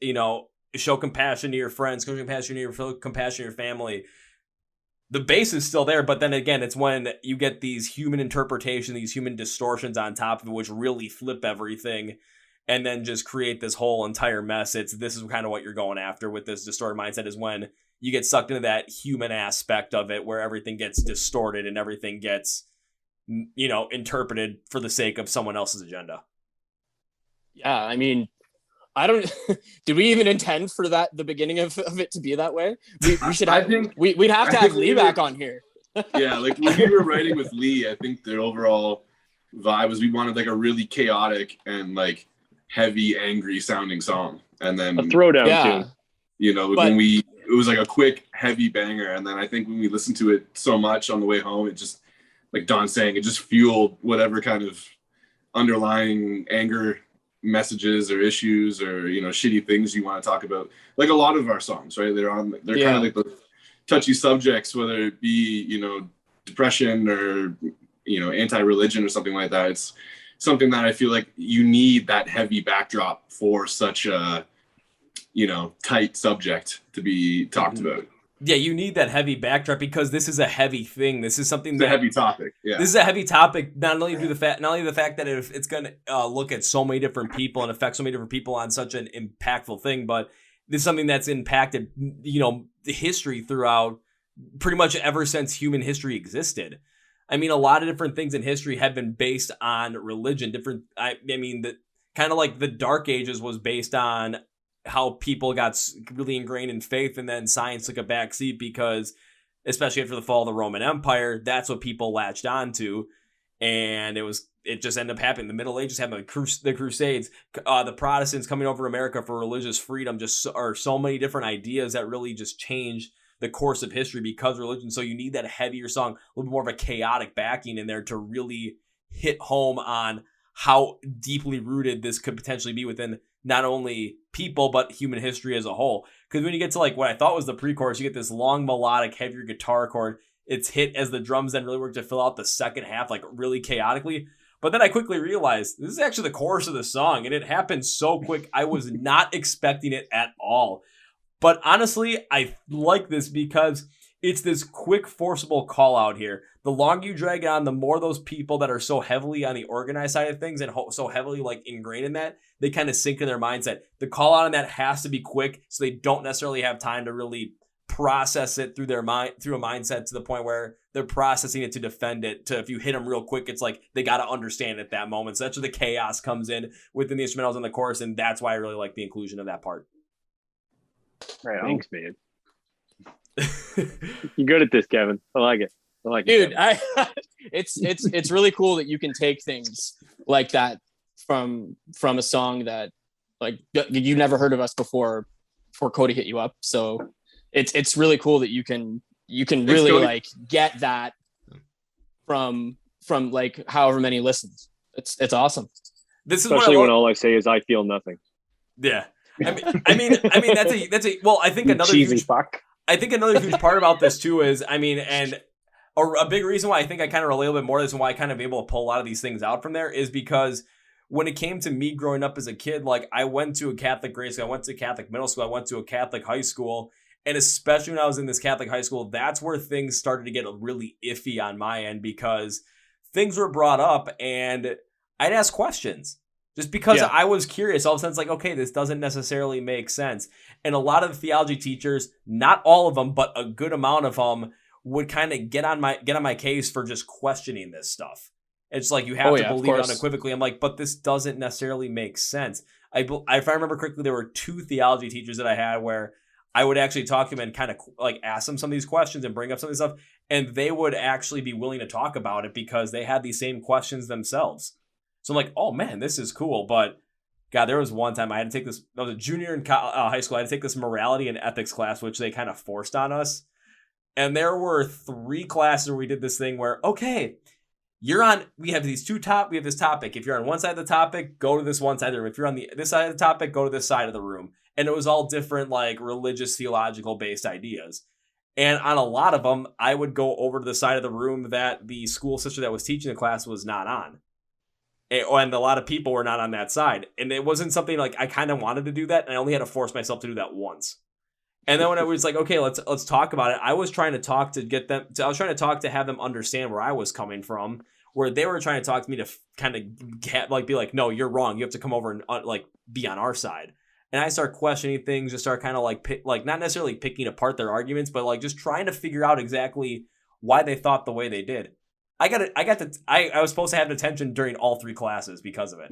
S1: show compassion to your friends, show compassion to your family. The base is still there, but then again, it's when you get these human interpretation, these human distortions on top of it, which really flip everything and then just create this whole entire mess. This is kind of what you're going after with this distorted mindset, is when you get sucked into that human aspect of it where everything gets distorted and everything gets, interpreted for the sake of someone else's agenda.
S2: Yeah, I mean, I don't. Did we even intend for that? The beginning of it to be that way? We should have. We'd have to have Lee back on here.
S4: Yeah, like when we were writing with Lee, I think the overall vibe was we wanted like a really chaotic and like heavy, angry sounding song, and then
S3: A throwdown tune.
S4: It was like a quick, heavy banger, and then I think when we listened to it so much on the way home, it just, like Don's saying, it just fueled whatever kind of underlying anger messages or issues or shitty things you want to talk about. Like a lot of our songs, right? They're kind of like the touchy subjects, whether it be depression or anti-religion or something like that. It's something that I feel like you need that heavy backdrop for such a tight subject to be talked about.
S1: Yeah, you need that heavy backdrop because this is a heavy thing. This is something
S4: It's a heavy topic. Yeah,
S1: this is a heavy topic. Not only the fact that it's going to look at so many different people and affect so many different people on such an impactful thing, but this is something that's impacted the history throughout pretty much ever since human history existed. I mean, a lot of different things in history have been based on religion. Kind of like the Dark Ages was based on how people got really ingrained in faith, and then science took a backseat because, especially after the fall of the Roman Empire, that's what people latched onto, and it just ended up happening. The Middle Ages happened, the Crusades, the Protestants coming over to America for religious freedom, just are so many different ideas that really just changed the course of history because of religion. So you need that heavier song, a little bit more of a chaotic backing in there to really hit home on how deeply rooted this could potentially be within not only people, but human history as a whole. Because when you get to like what I thought was the pre-chorus, you get this long melodic, heavier guitar chord. It's hit as the drums then really work to fill out the second half, like really chaotically. But then I quickly realized this is actually the chorus of the song, and it happened so quick. I was not expecting it at all. But honestly, I like this because it's this quick, forcible call out here. The longer you drag it on, the more those people that are so heavily on the organized side of things and so heavily like ingrained in that, they kind of sink in their mindset. The call out on that has to be quick, so they don't necessarily have time to really process it through their mind, through a mindset to the point where they're processing it to defend it. To if you hit them real quick, it's like they got to understand at that moment. So that's where the chaos comes in within the instrumentals and the chorus, and that's why I really like the inclusion of that part.
S3: Right. Thanks, man. You're good at this, Kevin. I like it.
S2: Dude, it's really cool that you can take things like that from a song that like you never heard of us before Cody hit you up. So it's really cool that you can really like get that from like however many listens. It's awesome.
S1: This is
S3: especially when all I say is I feel nothing.
S1: Yeah. I mean that's a well, I think another huge
S5: fuck.
S1: I think another huge part about this too is, and a big reason why I think I kind of relate a little bit more to this and why I kind of able to pull a lot of these things out from there is because when it came to me growing up as a kid, like I went to a Catholic grade school, I went to Catholic middle school, I went to a Catholic high school, and especially when I was in this Catholic high school, that's where things started to get really iffy on my end because things were brought up and I'd ask questions. Just because I was curious, all of a sudden it's like, okay, this doesn't necessarily make sense. And a lot of the theology teachers, not all of them, but a good amount of them would kind of get on my case for just questioning this stuff. It's like you have to believe it unequivocally. I'm like, but this doesn't necessarily make sense. If I remember correctly, there were 2 theology teachers that I had where I would actually talk to them and kind of like ask them some of these questions and bring up some of this stuff, and they would actually be willing to talk about it because they had these same questions themselves. So I'm like, oh man, this is cool. But God, there was one time I had to take this. I was a junior in high school. I had to take this morality and ethics class, which they kind of forced on us. And there were 3 classes where we did this thing where, okay, we have this topic. If you're on one side of the topic, go to this one side of the room. If you're on this side of the topic, go to this side of the room. And it was all different, like religious, theological based ideas. And on a lot of them, I would go over to the side of the room that the school sister that was teaching the class was not on. And a lot of people were not on that side. And it wasn't something like I kind of wanted to do that. And I only had to force myself to do that once. And then when I was like, okay, let's talk about it. I was trying to talk to have them understand where I was coming from, where they were trying to talk to me to kind of like be like, no, you're wrong. You have to come over and like be on our side. And I start questioning things, just start kind of like not necessarily picking apart their arguments, but like just trying to figure out exactly why they thought the way they did. I was supposed to have detention during all 3 classes because of it.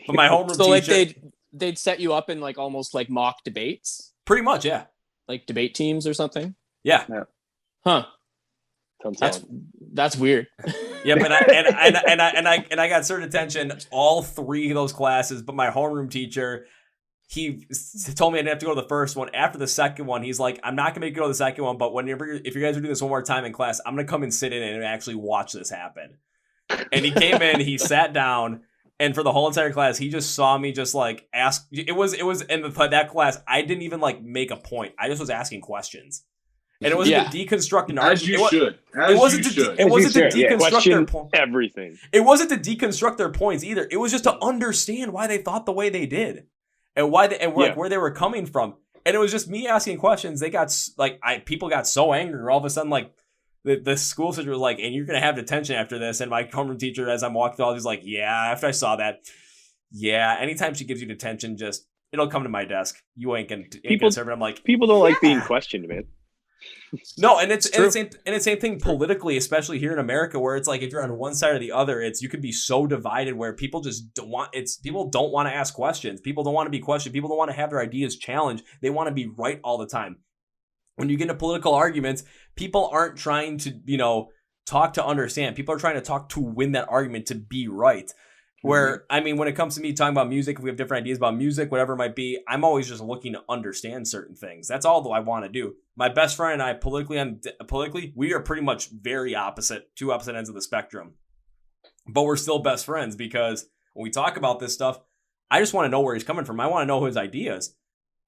S1: But my homeroom
S2: so
S1: teacher,
S2: like they'd set you up in like almost like mock debates,
S1: pretty much, yeah,
S2: like debate teams or something.
S1: Yeah.
S2: Huh. That's weird.
S1: Yep, and I got certain attention all 3 of those classes, but my homeroom teacher, he told me I didn't have to go to the first one. After the second one, he's like, I'm not gonna make you go to the second one, but if you guys are doing this one more time in class, I'm gonna come and sit in and actually watch this happen. And he came in, he sat down, and for the whole entire class, he just saw me just like ask. It was in that class. I didn't even like make a point. I just was asking questions. And it wasn't to deconstruct an argument.
S4: As you should.
S1: It wasn't to deconstruct their points.
S3: Everything.
S1: It wasn't to deconstruct their points either. It was just to understand why they thought the way they did, and where they were coming from. And it was just me asking questions. They got people got so angry. All of a sudden, like the school teacher was like, "And you're gonna have detention after this." And my homeroom teacher, as I'm walking through, he's like, "Yeah." After I saw that, yeah. Anytime she gives you detention, just it'll come to my desk. You ain't gonna serve it. I'm like,
S3: people don't like being questioned, man.
S1: No, and it's the same thing politically, especially here in America, where it's like if you're on one side or the other, you could be so divided where people just don't want to ask questions. People don't want to be questioned. People don't want to have their ideas challenged. They want to be right all the time. When you get into political arguments, people aren't trying to, talk to understand. People are trying to talk to win that argument to be right. Where, I mean, when it comes to me talking about music, if we have different ideas about music, whatever it might be, I'm always just looking to understand certain things. That's all I want to do. My best friend and I, politically, we are pretty much very opposite, 2 opposite ends of the spectrum. But we're still best friends because when we talk about this stuff, I just want to know where he's coming from. I want to know his ideas.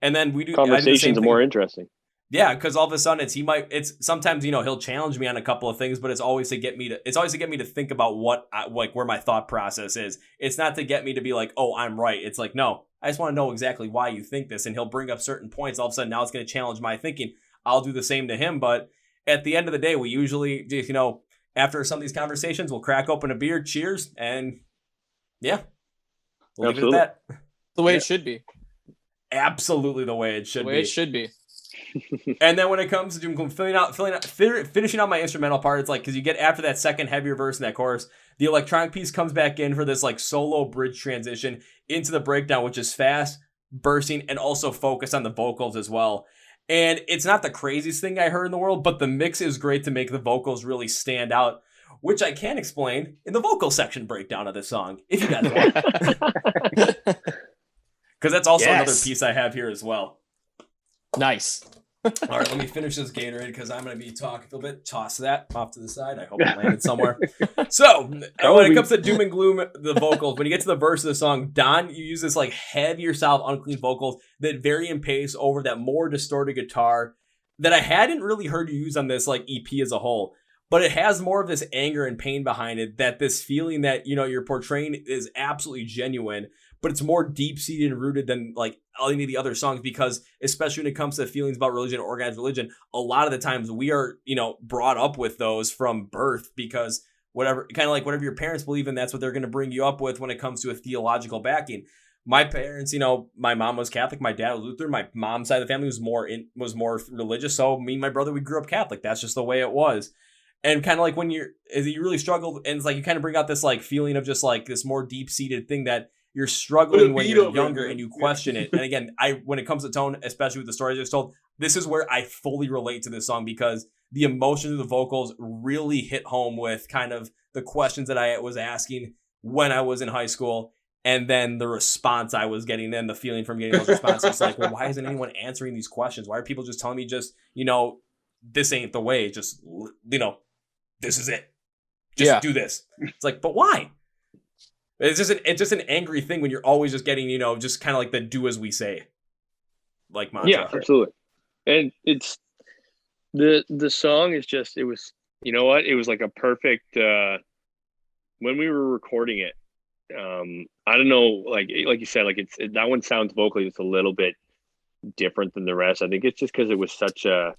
S1: And then we do
S3: conversations are more interesting.
S1: Yeah, because all of a sudden it's sometimes he'll challenge me on a couple of things, but it's always to get me to think about where my thought process is. It's not to get me to be like, oh, I'm right. It's like, no, I just want to know exactly why you think this, and he'll bring up certain points. All of a sudden now it's going to challenge my thinking. I'll do the same to him, but at the end of the day, we usually after some of these conversations, we'll crack open a beer, cheers, and yeah, we'll leave it at that.
S2: The way it should be.
S1: Absolutely the way it should be.
S2: The way it should be.
S1: And then when it comes to Doom Gloom, finishing out my instrumental part, it's like, because you get after that second heavier verse in that chorus, the electronic piece comes back in for this like solo bridge transition into the breakdown, which is fast, bursting, and also focused on the vocals as well. And it's not the craziest thing I heard in the world, but the mix is great to make the vocals really stand out, which I can explain in the vocal section breakdown of this song, if you guys want. Because that's also another piece I have here as well.
S2: Nice.
S1: All right, let me finish this Gatorade because I'm going to be talking a little bit. Toss that off to the side. I hope it landed somewhere. So, when it comes to Doom and Gloom, the vocals, when you get to the verse of the song, Don, you use this like heavier style of unclean vocals that vary in pace over that more distorted guitar that I hadn't really heard you use on this like EP as a whole. But it has more of this anger and pain behind it, that this feeling that, you're portraying is absolutely genuine, but it's more deep-seated and rooted than like any of the other songs, because especially when it comes to feelings about religion or organized religion, a lot of the times we are, brought up with those from birth, because whatever your parents believe in, that's what they're going to bring you up with when it comes to a theological backing. My parents, my mom was Catholic, my dad was Lutheran, my mom's side of the family was more religious, so me and my brother, we grew up Catholic. That's just the way it was. And kind of like when you really struggled, and it's like you kind of bring out this like feeling of just like this more deep-seated thing that you're struggling when you're younger and you question it. And again, when it comes to tone, especially with the stories I just told, this is where I fully relate to this song, because the emotion of the vocals really hit home with kind of the questions that I was asking when I was in high school, and then the response I was getting, and the feeling from getting those responses. Like, well, why isn't anyone answering these questions? Why are people just telling me this ain't the way? Just, this is it. Just do this. It's like, but why? It's just an angry thing when you're always just getting, just kind of like the do as we say, like mantra.
S3: Yeah, absolutely. And it's the song is just, it was, you know what? It was like a perfect, when we were recording it, I don't know, like you said, like that one sounds vocally just a little bit different than the rest. I think it's just because it was such a,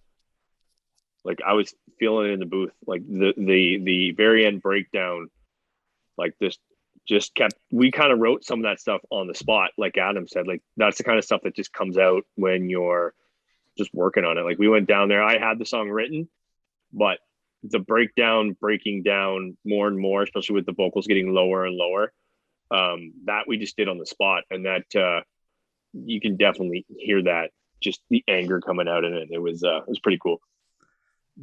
S3: like I was feeling it in the booth, like the very end breakdown, like this just kept, we kind of wrote some of that stuff on the spot. Like Adam said, like that's the kind of stuff that just comes out when you're just working on it. Like we went down there, I had the song written, but the breaking down more and more, especially with the vocals getting lower and lower, that we just did on the spot. And that you can definitely hear that, just the anger coming out in it. It was pretty cool.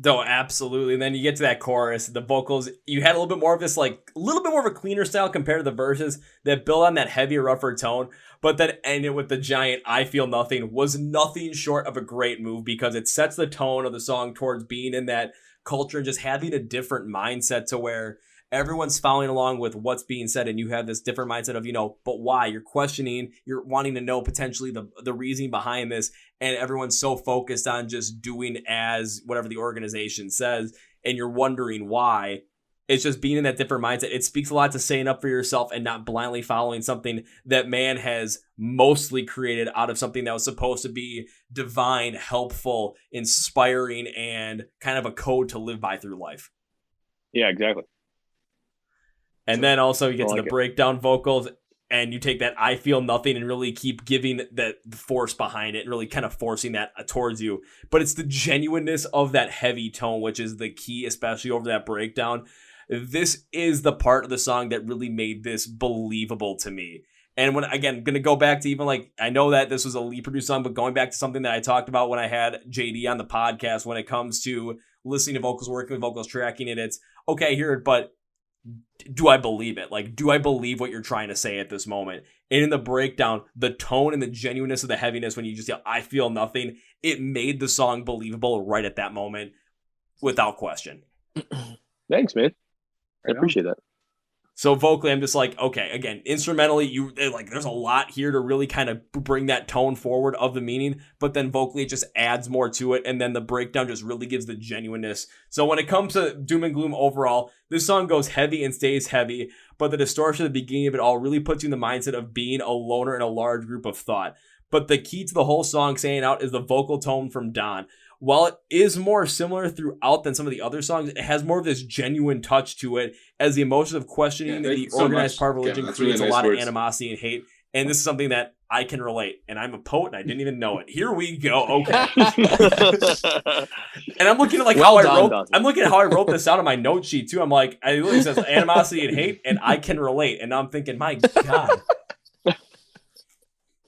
S1: No, absolutely. And then you get to that chorus, the vocals, you had a little bit more of this, like a little bit more of a cleaner style compared to the verses that build on that heavier, rougher tone, but then ended with the giant I Feel Nothing was nothing short of a great move, because it sets the tone of the song towards being in that culture and just having a different mindset to where everyone's following along with what's being said, and you have this different mindset of, but why? You're questioning, you're wanting to know potentially the reasoning behind this, and everyone's so focused on just doing as whatever the organization says, and you're wondering why. It's just being in that different mindset. It speaks a lot to saying up for yourself and not blindly following something that man has mostly created out of something that was supposed to be divine, helpful, inspiring, and kind of a code to live by through life.
S3: Yeah, exactly.
S1: And then also you get to the breakdown vocals, and you take that I Feel Nothing and really keep giving that force behind it and really kind of forcing that towards you. But it's the genuineness of that heavy tone, which is the key, especially over that breakdown. This is the part of the song that really made this believable to me. And when, again, going to go back to even like, I know that this was a Lee produced song, but going back to something that I talked about when I had JD on the podcast, when it comes to listening to vocals, working with vocals, tracking it, it's okay, I hear it, but do I believe it? Like, do I believe what you're trying to say at this moment? And in the breakdown, the tone and the genuineness of the heaviness, when you just yell, I feel nothing, it made the song believable right at that moment without question.
S3: Thanks, man. I appreciate that.
S1: So vocally, I'm just like, okay, again, instrumentally, there's a lot here to really kind of bring that tone forward of the meaning, but then vocally it just adds more to it, and then the breakdown just really gives the genuineness. So when it comes to Doom and Gloom overall, this song goes heavy and stays heavy, but the distortion at the beginning of it all really puts you in the mindset of being a loner in a large group of thought. But the key to the whole song staying out is the vocal tone from Don. While it is more similar throughout than some of the other songs, it has more of this genuine touch to it, as the emotions of questioning the organized part of religion creates a lot of animosity and hate. And this is something that I can relate. And I'm a poet and I didn't even know it. Here we go. Okay. And I'm looking at I'm looking at how I wrote this out on my note sheet too. I'm like, it literally says animosity and hate, and I can relate. And I'm thinking, my God.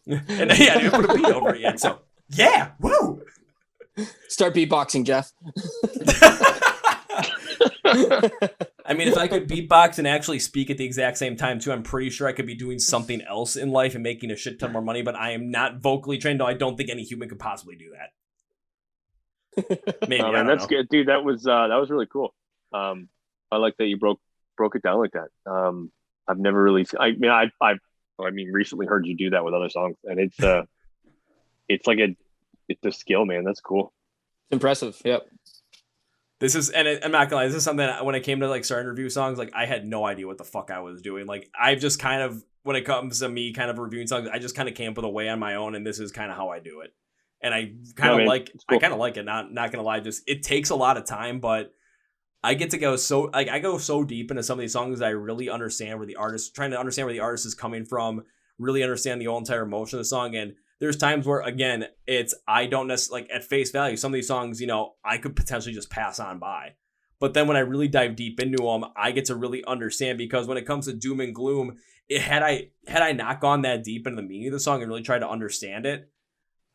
S1: And yeah, I didn't put a beat over it yet. So yeah, woo.
S2: Start beatboxing, Jeff.
S1: I mean, if I could beatbox and actually speak at the exact same time too, I'm pretty sure I could be doing something else in life and making a shit ton more money, but I am not vocally trained. No, I don't think any human could possibly do that. Maybe.
S3: Man, that's good, dude. That was really cool. I like that you broke it down like that. I've never really, recently heard you do that with other songs, and it's a skill, man. That's cool.
S2: Impressive. Yep.
S1: This is, and I'm not gonna lie, this is something that when it came to like starting to review songs, like I had no idea what the fuck I was doing. Like I've just kind of, when it comes to me kind of reviewing songs, I just kind of came up with a way on my own, and this is kind of how I do it. And I kind of like it. Not gonna lie, just it takes a lot of time, but I get to go I go so deep into some of these songs that I really understand where the artist, trying to understand where the artist is coming from, really understand the whole entire emotion of the song. And there's times where, again, I don't necessarily, like at face value, some of these songs, I could potentially just pass on by. But then when I really dive deep into them, I get to really understand, because when it comes to Doom and Gloom, had I not gone that deep into the meaning of the song and really tried to understand it,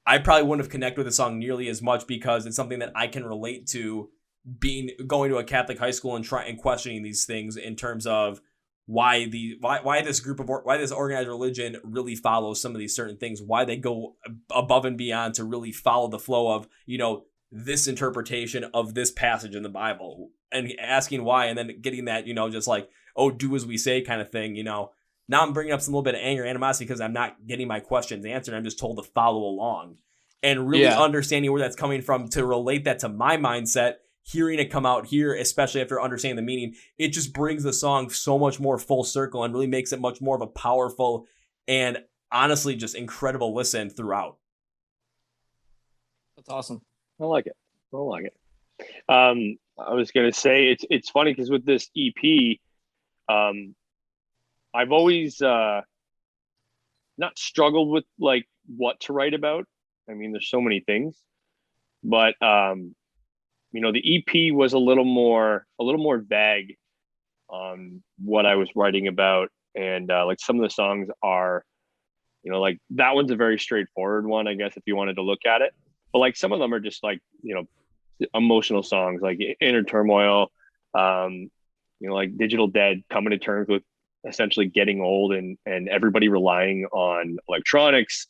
S1: I probably wouldn't have connected with the song nearly as much, because it's something that I can relate to, going to a Catholic high school and questioning these things in terms of why this organized religion really follows some of these certain things, why they go above and beyond to really follow the flow of, this interpretation of this passage in the Bible, and asking why, and then getting that, just like, oh, do as we say kind of thing, Now I'm bringing up some little bit of anger, animosity, because I'm not getting my questions answered. I'm just told to follow along, and really understanding where that's coming from to relate that to my mindset, hearing it come out here, especially after understanding the meaning. It just brings the song so much more full circle and really makes it much more of a powerful and honestly just incredible listen throughout.
S2: That's awesome.
S3: I like it. I was gonna say it's funny because with this EP, I've always not struggled with like what to write about. I mean, there's so many things, but the EP was a little more vague on what I was writing about, and like some of the songs are, like that one's a very straightforward one, I guess, if you wanted to look at it. But like some of them are just like, emotional songs like Inner Turmoil, like Digital Dead, coming to terms with essentially getting old and everybody relying on electronics.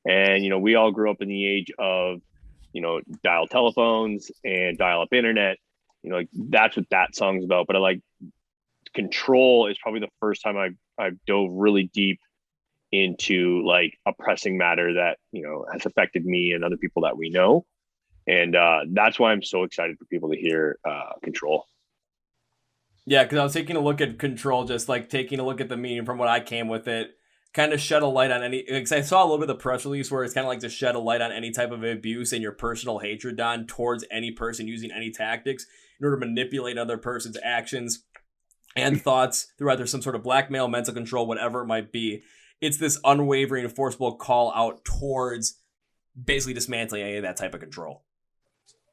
S3: And, we all grew up in the age of, dial telephones and dial up internet, like that's what that song's about. But I like Control is probably the first time I've dove really deep into like a pressing matter that, has affected me and other people that we know. And that's why I'm so excited for people to hear Control.
S1: Yeah, because I was taking a look at Control, just like taking a look at the meaning from what I came with it, kind of shed a light on any, because I saw a little bit of the press release where it's kind of like to shed a light on any type of abuse and your personal hatred, Don, towards any person using any tactics in order to manipulate other person's actions and thoughts through either some sort of blackmail, mental control, whatever it might be. It's this unwavering, forcible call out towards basically dismantling any of that type of control.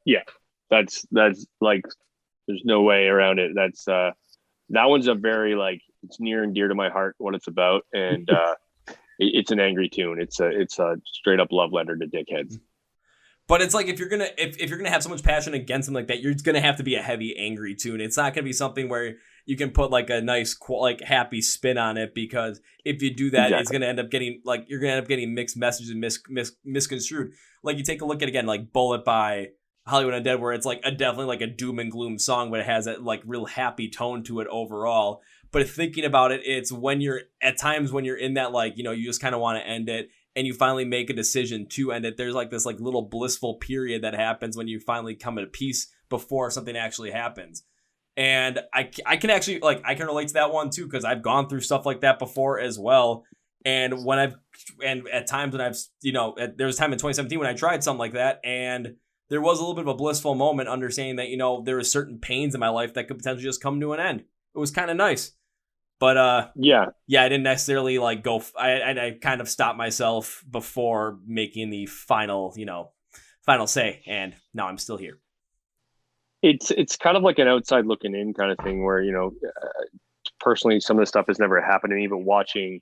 S3: Yeah, that's like, there's no way around it. That's that one's a very like, it's near and dear to my heart what it's about, and it's an angry tune. It's a straight up love letter to dickheads.
S1: But it's like if you're gonna have so much passion against something like that, you're gonna have to be a heavy, angry tune. It's not gonna be something where you can put like a nice, like happy spin on it, because if you do that, It's gonna end up getting like, you're gonna end up getting mixed messages and misconstrued. Like you take a look at again like Bullet by Hollywood Undead, where it's like definitely like a doom and gloom song, but it has that like real happy tone to it overall. But thinking about it, it's when you're at times when you're in that like, you just kind of want to end it, and you finally make a decision to end it. There's like this like little blissful period that happens when you finally come to peace before something actually happens. And I can actually like, I can relate to that one too, because I've gone through stuff like that before as well. And at times when I've, there was a time in 2017 when I tried something like that, and there was a little bit of a blissful moment understanding that, there was certain pains in my life that could potentially just come to an end. It was kind of nice. But I didn't necessarily like go. I kind of stopped myself before making the final say, and now I'm still here.
S3: It's kind of like an outside looking in kind of thing where, personally, some of the stuff has never happened to me, but watching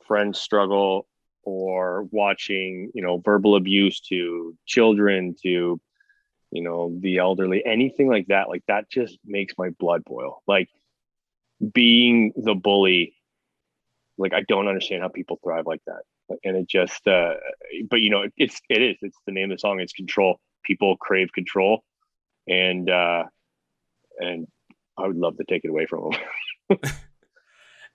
S3: friends struggle or watching, verbal abuse to children, to, the elderly, anything like that just makes my blood boil. Like, being the bully, like I don't understand how people thrive like that. And it just but it's the name of the song. It's Control. People crave control, and I would love to take it away from them.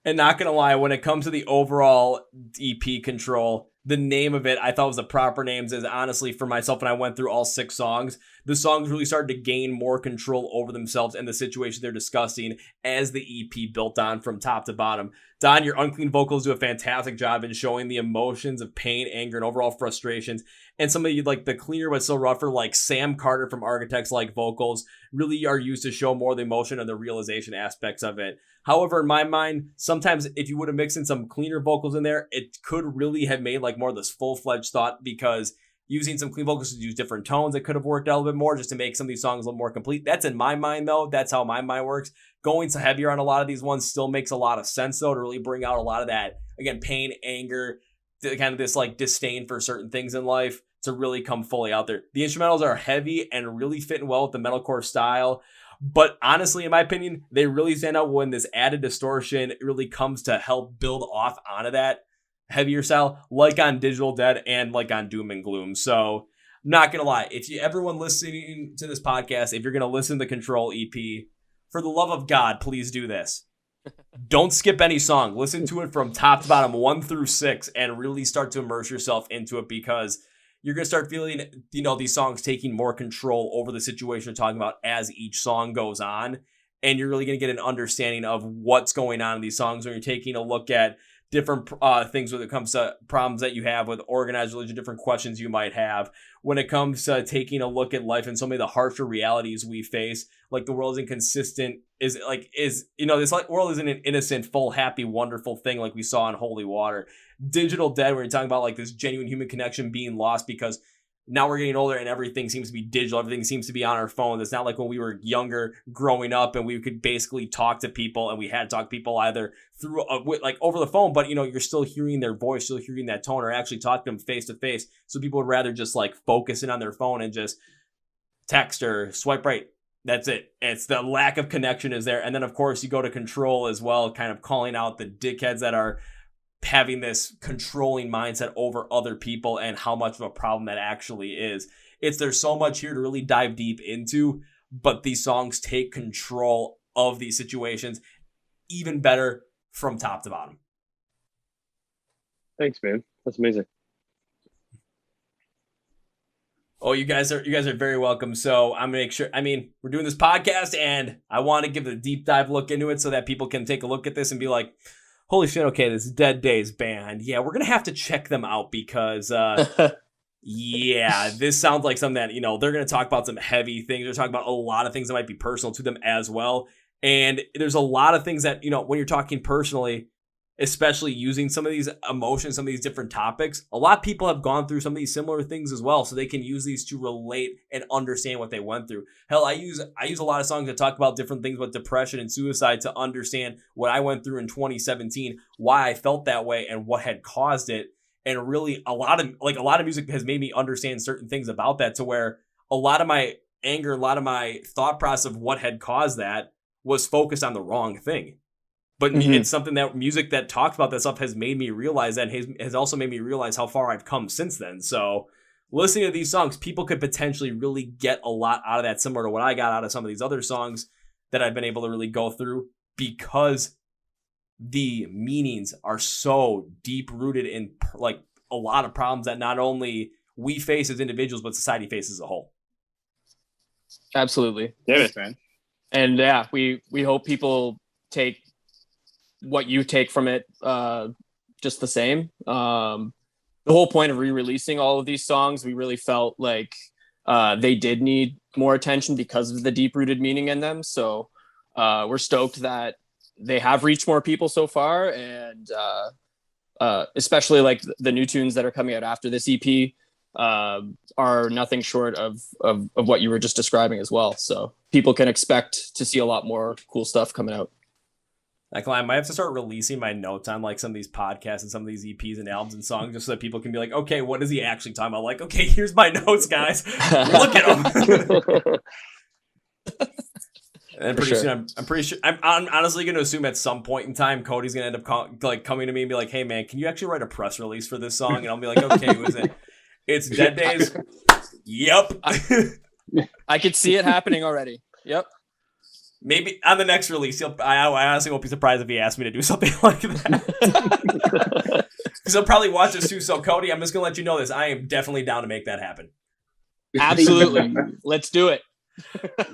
S1: And not gonna lie, when it comes to the overall EP Control, the name of it I thought was the proper names. Is honestly, for myself, when I went through all 6 songs, the songs really started to gain more control over themselves and the situation they're discussing as the EP built on from top to bottom. Don, your unclean vocals do a fantastic job in showing the emotions of pain, anger, and overall frustrations. And some of you, like the cleaner but still rougher, like Sam Carter from Architects like vocals, really are used to show more of the emotion and the realization aspects of it. However, in my mind, sometimes if you would have mixed in some cleaner vocals in there, it could really have made like more of this full-fledged thought, because using some clean vocals to use different tones, it could have worked out a little bit more just to make some of these songs a little more complete. That's in my mind, though. That's how my mind works. Going so heavier on a lot of these ones still makes a lot of sense, though, to really bring out a lot of that, again, pain, anger, kind of this like disdain for certain things in life to really come fully out there. The instrumentals are heavy and really fitting well with the metalcore style. But honestly, in my opinion, they really stand out when this added distortion really comes to help build off onto that heavier style, like on Digital Dead and like on Doom and Gloom. So Not gonna lie, if everyone listening to this podcast, if you're gonna listen to the Control EP, for the love of God, please do this. Don't skip any song. Listen to it from top to bottom, 1 through 6, and really start to immerse yourself into it, because you're gonna start feeling, these songs taking more control over the situation you're talking about as each song goes on, and you're really gonna get an understanding of what's going on in these songs when you're taking a look at different things when it comes to problems that you have with organized religion, different questions you might have when it comes to taking a look at life and so many of the harsher realities we face, like the world isn't consistent, this world isn't an innocent, full, happy, wonderful thing like we saw in Holy Water. Digital Dead, where you're talking about like this genuine human connection being lost because now we're getting older and everything seems to be digital. Everything seems to be on our phone. It's not like when we were younger growing up and we could basically talk to people, and we had to talk to people either through like over the phone, but you're still hearing their voice, still hearing that tone, or actually talk to them face to face. So people would rather just like focus in on their phone and just text or swipe right. That's it. It's the lack of connection is there. And then of course you go to Control as well, kind of calling out the dickheads that are having this controlling mindset over other people and how much of a problem that actually is. There's so much here to really dive deep into, but these songs take control of these situations even better from top to bottom.
S3: Thanks, man. That's amazing.
S1: Oh, you guys are very welcome. So I'm gonna make sure. We're doing this podcast, and I want to give a deep dive look into it so that people can take a look at this and be like, holy shit, okay, this Dead Days band. Yeah, we're going to have to check them out because, this sounds like something that, they're going to talk about some heavy things. They're talking about a lot of things that might be personal to them as well. And there's a lot of things that, when you're talking personally, especially using some of these emotions, some of these different topics, a lot of people have gone through some of these similar things as well. So they can use these to relate and understand what they went through. Hell, I use a lot of songs that talk about different things with depression and suicide to understand what I went through in 2017, why I felt that way and what had caused it. And really a lot of music has made me understand certain things about that, to where a lot of my anger, a lot of my thought process of what had caused that was focused on the wrong thing. But it's something that music that talks about that stuff has made me realize, that has also made me realize how far I've come since then. So listening to these songs, people could potentially really get a lot out of that, similar to what I got out of some of these other songs that I've been able to really go through, because the meanings are so deep rooted in like a lot of problems that not only we face as individuals, but society faces as a whole.
S2: Absolutely.
S5: Yeah, man.
S2: And yeah, we hope people take what you take from it just the same. The whole point of re-releasing all of these songs, we really felt like they did need more attention because of the deep-rooted meaning in them. So we're stoked that they have reached more people so far, and especially like the new tunes that are coming out after this EP are nothing short of what you were just describing as well. So people can expect to see a lot more cool stuff coming out.
S1: Like, I might have to start releasing my notes on like some of these podcasts and some of these EPs and albums and songs, just so that people can be like, okay, what is he actually talking about? Like, okay, here's my notes, guys. Look at them. And pretty soon, I'm pretty sure, I'm honestly going to assume at some point in time, Cody's going to end up coming to me and be like, hey man, can you actually write a press release for this song? And I'll be like, okay, who is it? It's Dead Days. Yep.
S2: I could see it happening already. Yep.
S1: Maybe on the next release, I honestly won't be surprised if he asked me to do something like that. Because he'll probably watch this too. So, Cody, I'm just going to let you know this. I am definitely down to make that happen.
S2: Absolutely. Let's do it.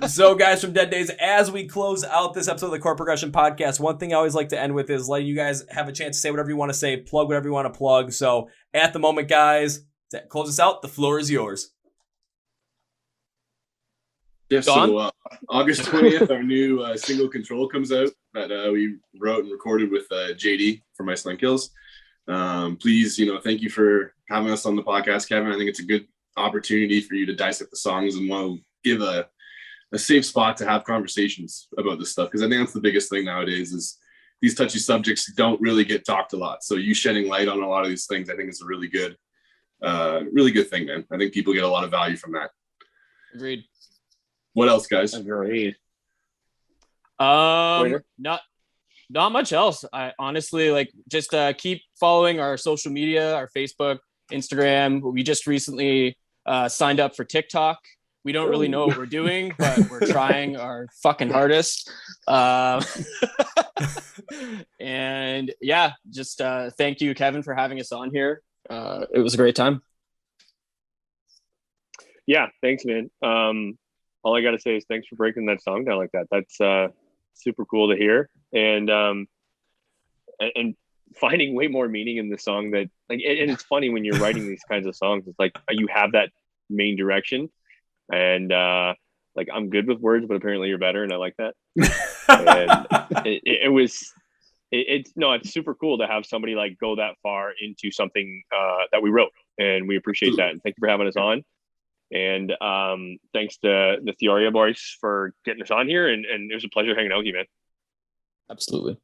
S1: So, guys, from Dead Days, as we close out this episode of the Chord Progression podcast, one thing I always like to end with is letting you guys have a chance to say whatever you want to say, plug whatever you want to plug. So, at the moment, guys, to close us out, the floor is yours.
S4: Yeah, so August 20th, our new single Control comes out that we wrote and recorded with JD from Iceland Kills. Please, thank you for having us on the podcast, Kevin. I think it's a good opportunity for you to dissect the songs and want to give a safe spot to have conversations about this stuff, because I think that's the biggest thing nowadays is these touchy subjects don't really get talked a lot. So you shedding light on a lot of these things, I think is a really good thing, man. I think people get a lot of value from that.
S2: Agreed.
S3: What else, guys?
S5: Agreed.
S2: Not much else. I honestly just keep following our social media, our Facebook, Instagram. We just recently signed up for TikTok. We don't really know what we're doing, but we're trying our fucking hardest. And yeah, just thank you, Kevin, for having us on here. It was a great time.
S3: Yeah, thanks, man. All I got to say is thanks for breaking that song down like that. That's super cool to hear. And finding way more meaning in the song that, like, and it's funny when you're writing these kinds of songs, it's like you have that main direction. And like, I'm good with words, but apparently you're better, and I like that. And it's super cool to have somebody like go that far into something that we wrote, and we appreciate that. And thank you for having us on. And thanks to the Theoria boys for getting us on here, and it was a pleasure hanging out with you, man.
S2: Absolutely.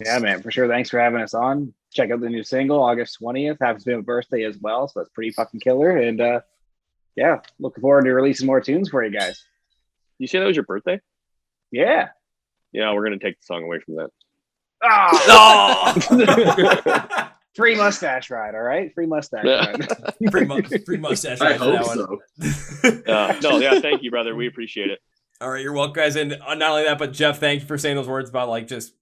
S5: Yeah, man, for sure. Thanks for having us on. Check out the new single, August 20th. Happens to be my birthday as well, so that's pretty fucking killer. And yeah, looking forward to releasing more tunes for you guys.
S3: You say that was your birthday?
S5: Yeah.
S3: Yeah, we're gonna take the song away from that.
S5: Oh! Free mustache ride, all right? Free mustache ride.
S1: Free mustache
S4: I
S1: ride for
S4: hope
S1: that one.
S4: so.
S3: No, yeah, thank you, brother. We appreciate it.
S1: All right, you're welcome, guys. And not only that, but Jeff, thank you for saying those words about like just.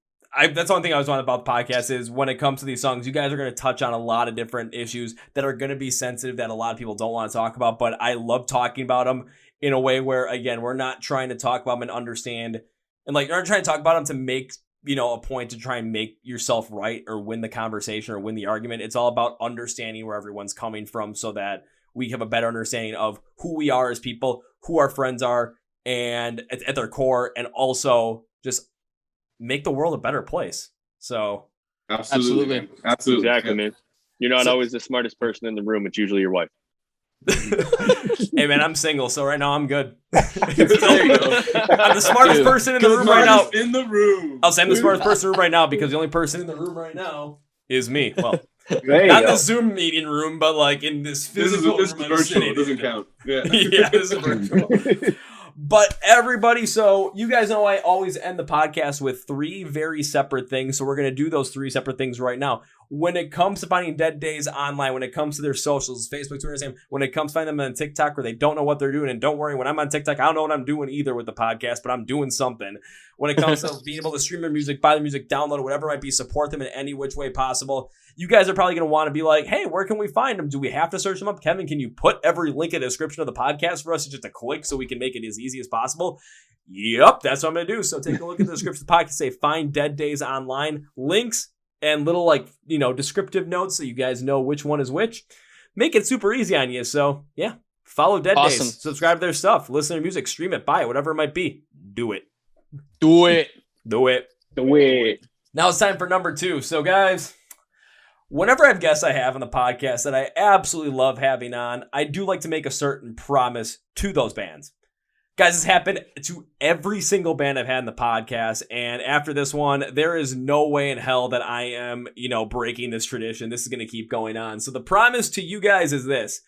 S1: That's one thing I was on about the podcast is when it comes to these songs, you guys are going to touch on a lot of different issues that are going to be sensitive that a lot of people don't want to talk about. But I love talking about them in a way where, again, we're not trying to talk about them and understand, and like you're not trying to talk about them to make, you know, a point to try and make yourself right or win the conversation or win the argument. It's all about understanding where everyone's coming from so that we have a better understanding of who we are as people, who our friends are, and at their core, and also just make the world a better place. So
S4: Absolutely.
S3: Exactly, man. You're not always the smartest person in the room. It's usually your wife.
S1: Hey, man, I'm single, so right now I'm good.
S4: There you go.
S1: I'm the smartest person in the room right now.
S4: In the room.
S1: I'll say I'm the smartest person in the room right now because the only person in the room right now is me. Well,
S5: There you
S1: not in
S5: go.
S1: the Zoom meeting room, but like in this
S4: This is
S1: physical room I'm
S4: virtual.
S1: sitting
S4: It doesn't
S1: in.
S4: count. Yeah.
S1: Yeah, this is virtual. But everybody, so you guys know I always end the podcast with 3 very separate things. So we're going to do those 3 separate things right now. When it comes to finding Dead Days online, when it comes to their socials, Facebook, Twitter, Instagram, when it comes to finding them on TikTok where they don't know what they're doing, and don't worry, when I'm on TikTok, I don't know what I'm doing either with the podcast, but I'm doing something. When it comes to being able to stream their music, buy their music, download it, whatever it might be, support them in any which way possible, you guys are probably going to want to be like, hey, where can we find them? Do we have to search them up? Kevin, can you put every link in the description of the podcast for us just a click so we can make it as easy as possible? Yep, that's what I'm going to do. So take a look at the description of the podcast, say find Dead Days online, links, and little like, you know, descriptive notes so you guys know which one is which. Make it super easy on you. So yeah, follow Dead
S2: Awesome.
S1: Days, subscribe to their stuff, listen to their music, stream it, buy it, whatever it might be. Do it.
S2: Do it.
S1: Do it.
S5: Do it.
S1: Now it's time for number 2. So guys, whenever I have guests I have on the podcast that I absolutely love having on, I do like to make a certain promise to those bands. Guys, this happened to every single band I've had in the podcast, and after this one, there is no way in hell that I am, you know, breaking this tradition. This is going to keep going on. So the promise to you guys is this.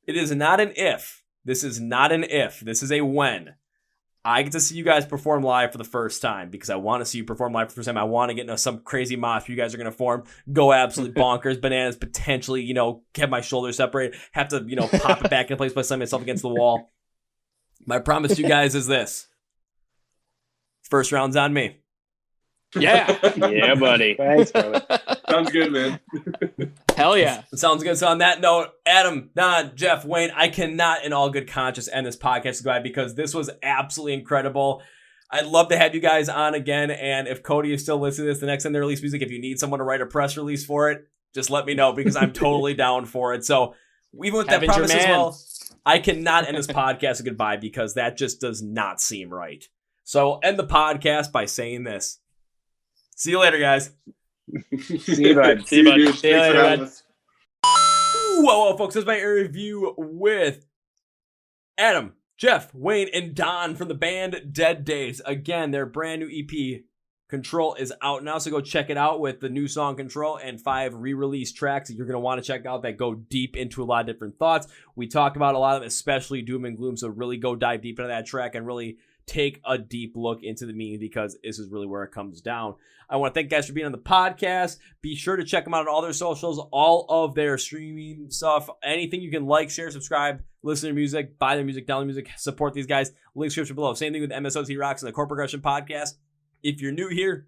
S1: It is not an if. This is not an if. This is a when. I get to see you guys perform live for the first time because I want to see you perform live for the first time. I want to get into some crazy mosh you guys are going to form, go absolutely bonkers, bananas, potentially, you know, have my shoulders separated, have to, you know, pop it back in place by slamming myself against the wall. My promise to you guys is this. First round's on me.
S2: Yeah.
S3: Yeah, buddy.
S5: Thanks, brother.
S4: Sounds good, man.
S2: Hell yeah.
S1: It sounds good. So on that note, Adam, Don, Jeff, Wayne, I cannot in all good conscience end this podcast goodbye because this was absolutely incredible. I'd love to have you guys on again. And if Cody is still listening to this, the next time they release music, if you need someone to write a press release for it, just let me know because I'm totally down for it. So even with that
S2: Kevin's your
S1: promise as
S2: man.
S1: well, I cannot end this podcast goodbye because that just does not seem right. So I'll end the podcast by saying this. See you later, guys.
S5: See you, bud.
S3: See you, bud.
S4: dude.
S2: See you
S4: Thanks for
S2: later,
S4: having
S2: bud.
S4: us.
S1: Whoa, folks, this is my interview with Adam, Jeff, Wayne, and Don from the band Dead Days. Again, their brand new EP, Control, is out now, so go check it out with the new song Control and 5 re-release tracks that you're going to want to check out that go deep into a lot of different thoughts. We talk about a lot of them, especially Doom and Gloom, so really go dive deep into that track and really take a deep look into the meaning, because this is really where it comes down. I want to thank guys for being on the podcast. Be sure to check them out on all their socials, all of their streaming stuff, anything you can like, share, subscribe, listen to their music, buy their music, download their music, support these guys. Link description below. Same thing with MSOT Rocks and the Chord Progression podcast. If you're new here,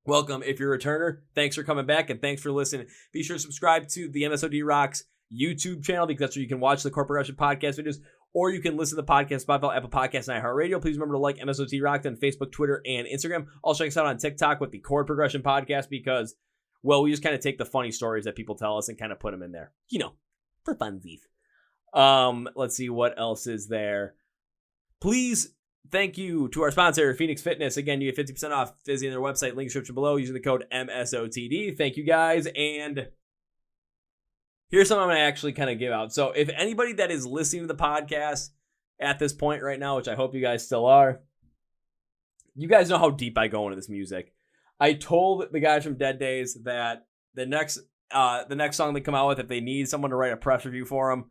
S1: welcome. If you're a returner, thanks for coming back and thanks for listening. Be sure to subscribe to the MSOD Rocks YouTube channel, because that's where you can watch the Chord Progression podcast videos, or you can listen to the podcast Spotify, Apple Podcasts, and iHeart Radio. Please remember to like MSOT Rocks on Facebook, Twitter, and Instagram. Also check us out on TikTok with the Chord Progression podcast, because, well, we just kind of take the funny stories that people tell us and kind of put them in there, for funsies. Let's see what else is there. Please, thank you to our sponsor, Phoenix Fitness. Again, you get 50% off visiting their website, link description below, using the code MSOTD. Thank you guys, and here's something I'm going to actually kind of give out. So if anybody that is listening to the podcast at this point right now, which I hope you guys still are, you guys know how deep I go into this music. I told the guys from Dead Days that the next song they come out with, if they need someone to write a press review for them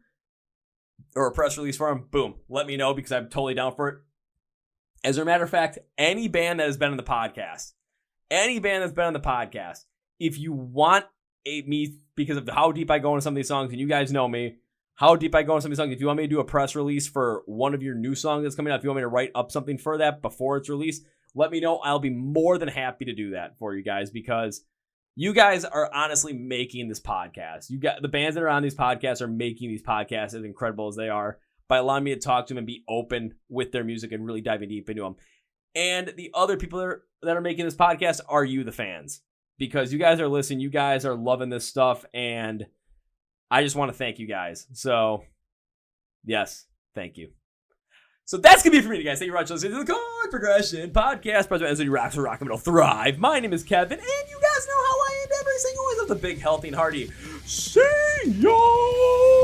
S1: or a press release for them, boom, let me know, because I'm totally down for it. As a matter of fact, any band that has been on the podcast, if you want me, because of how deep I go into some of these songs, and you guys know me, how deep I go into some of these songs, if you want me to do a press release for one of your new songs that's coming out, if you want me to write up something for that before it's released, let me know. I'll be more than happy to do that for you guys, because you guys are honestly making this podcast. The bands that are on these podcasts are making these podcasts as incredible as they are, by allowing me to talk to them and be open with their music and really diving deep into them. And the other people that are making this podcast are you, the fans, because you guys are listening, you guys are loving this stuff, and I just want to thank you guys. So, yes, thank you. So that's going to be it for me, guys. Thank you very much for listening to the Chord Progression podcast. President MSOD Rocks or Rock and Metal Thrive. My name is Kevin, and you guys know how I end every single one of the big, healthy, and hearty. See ya!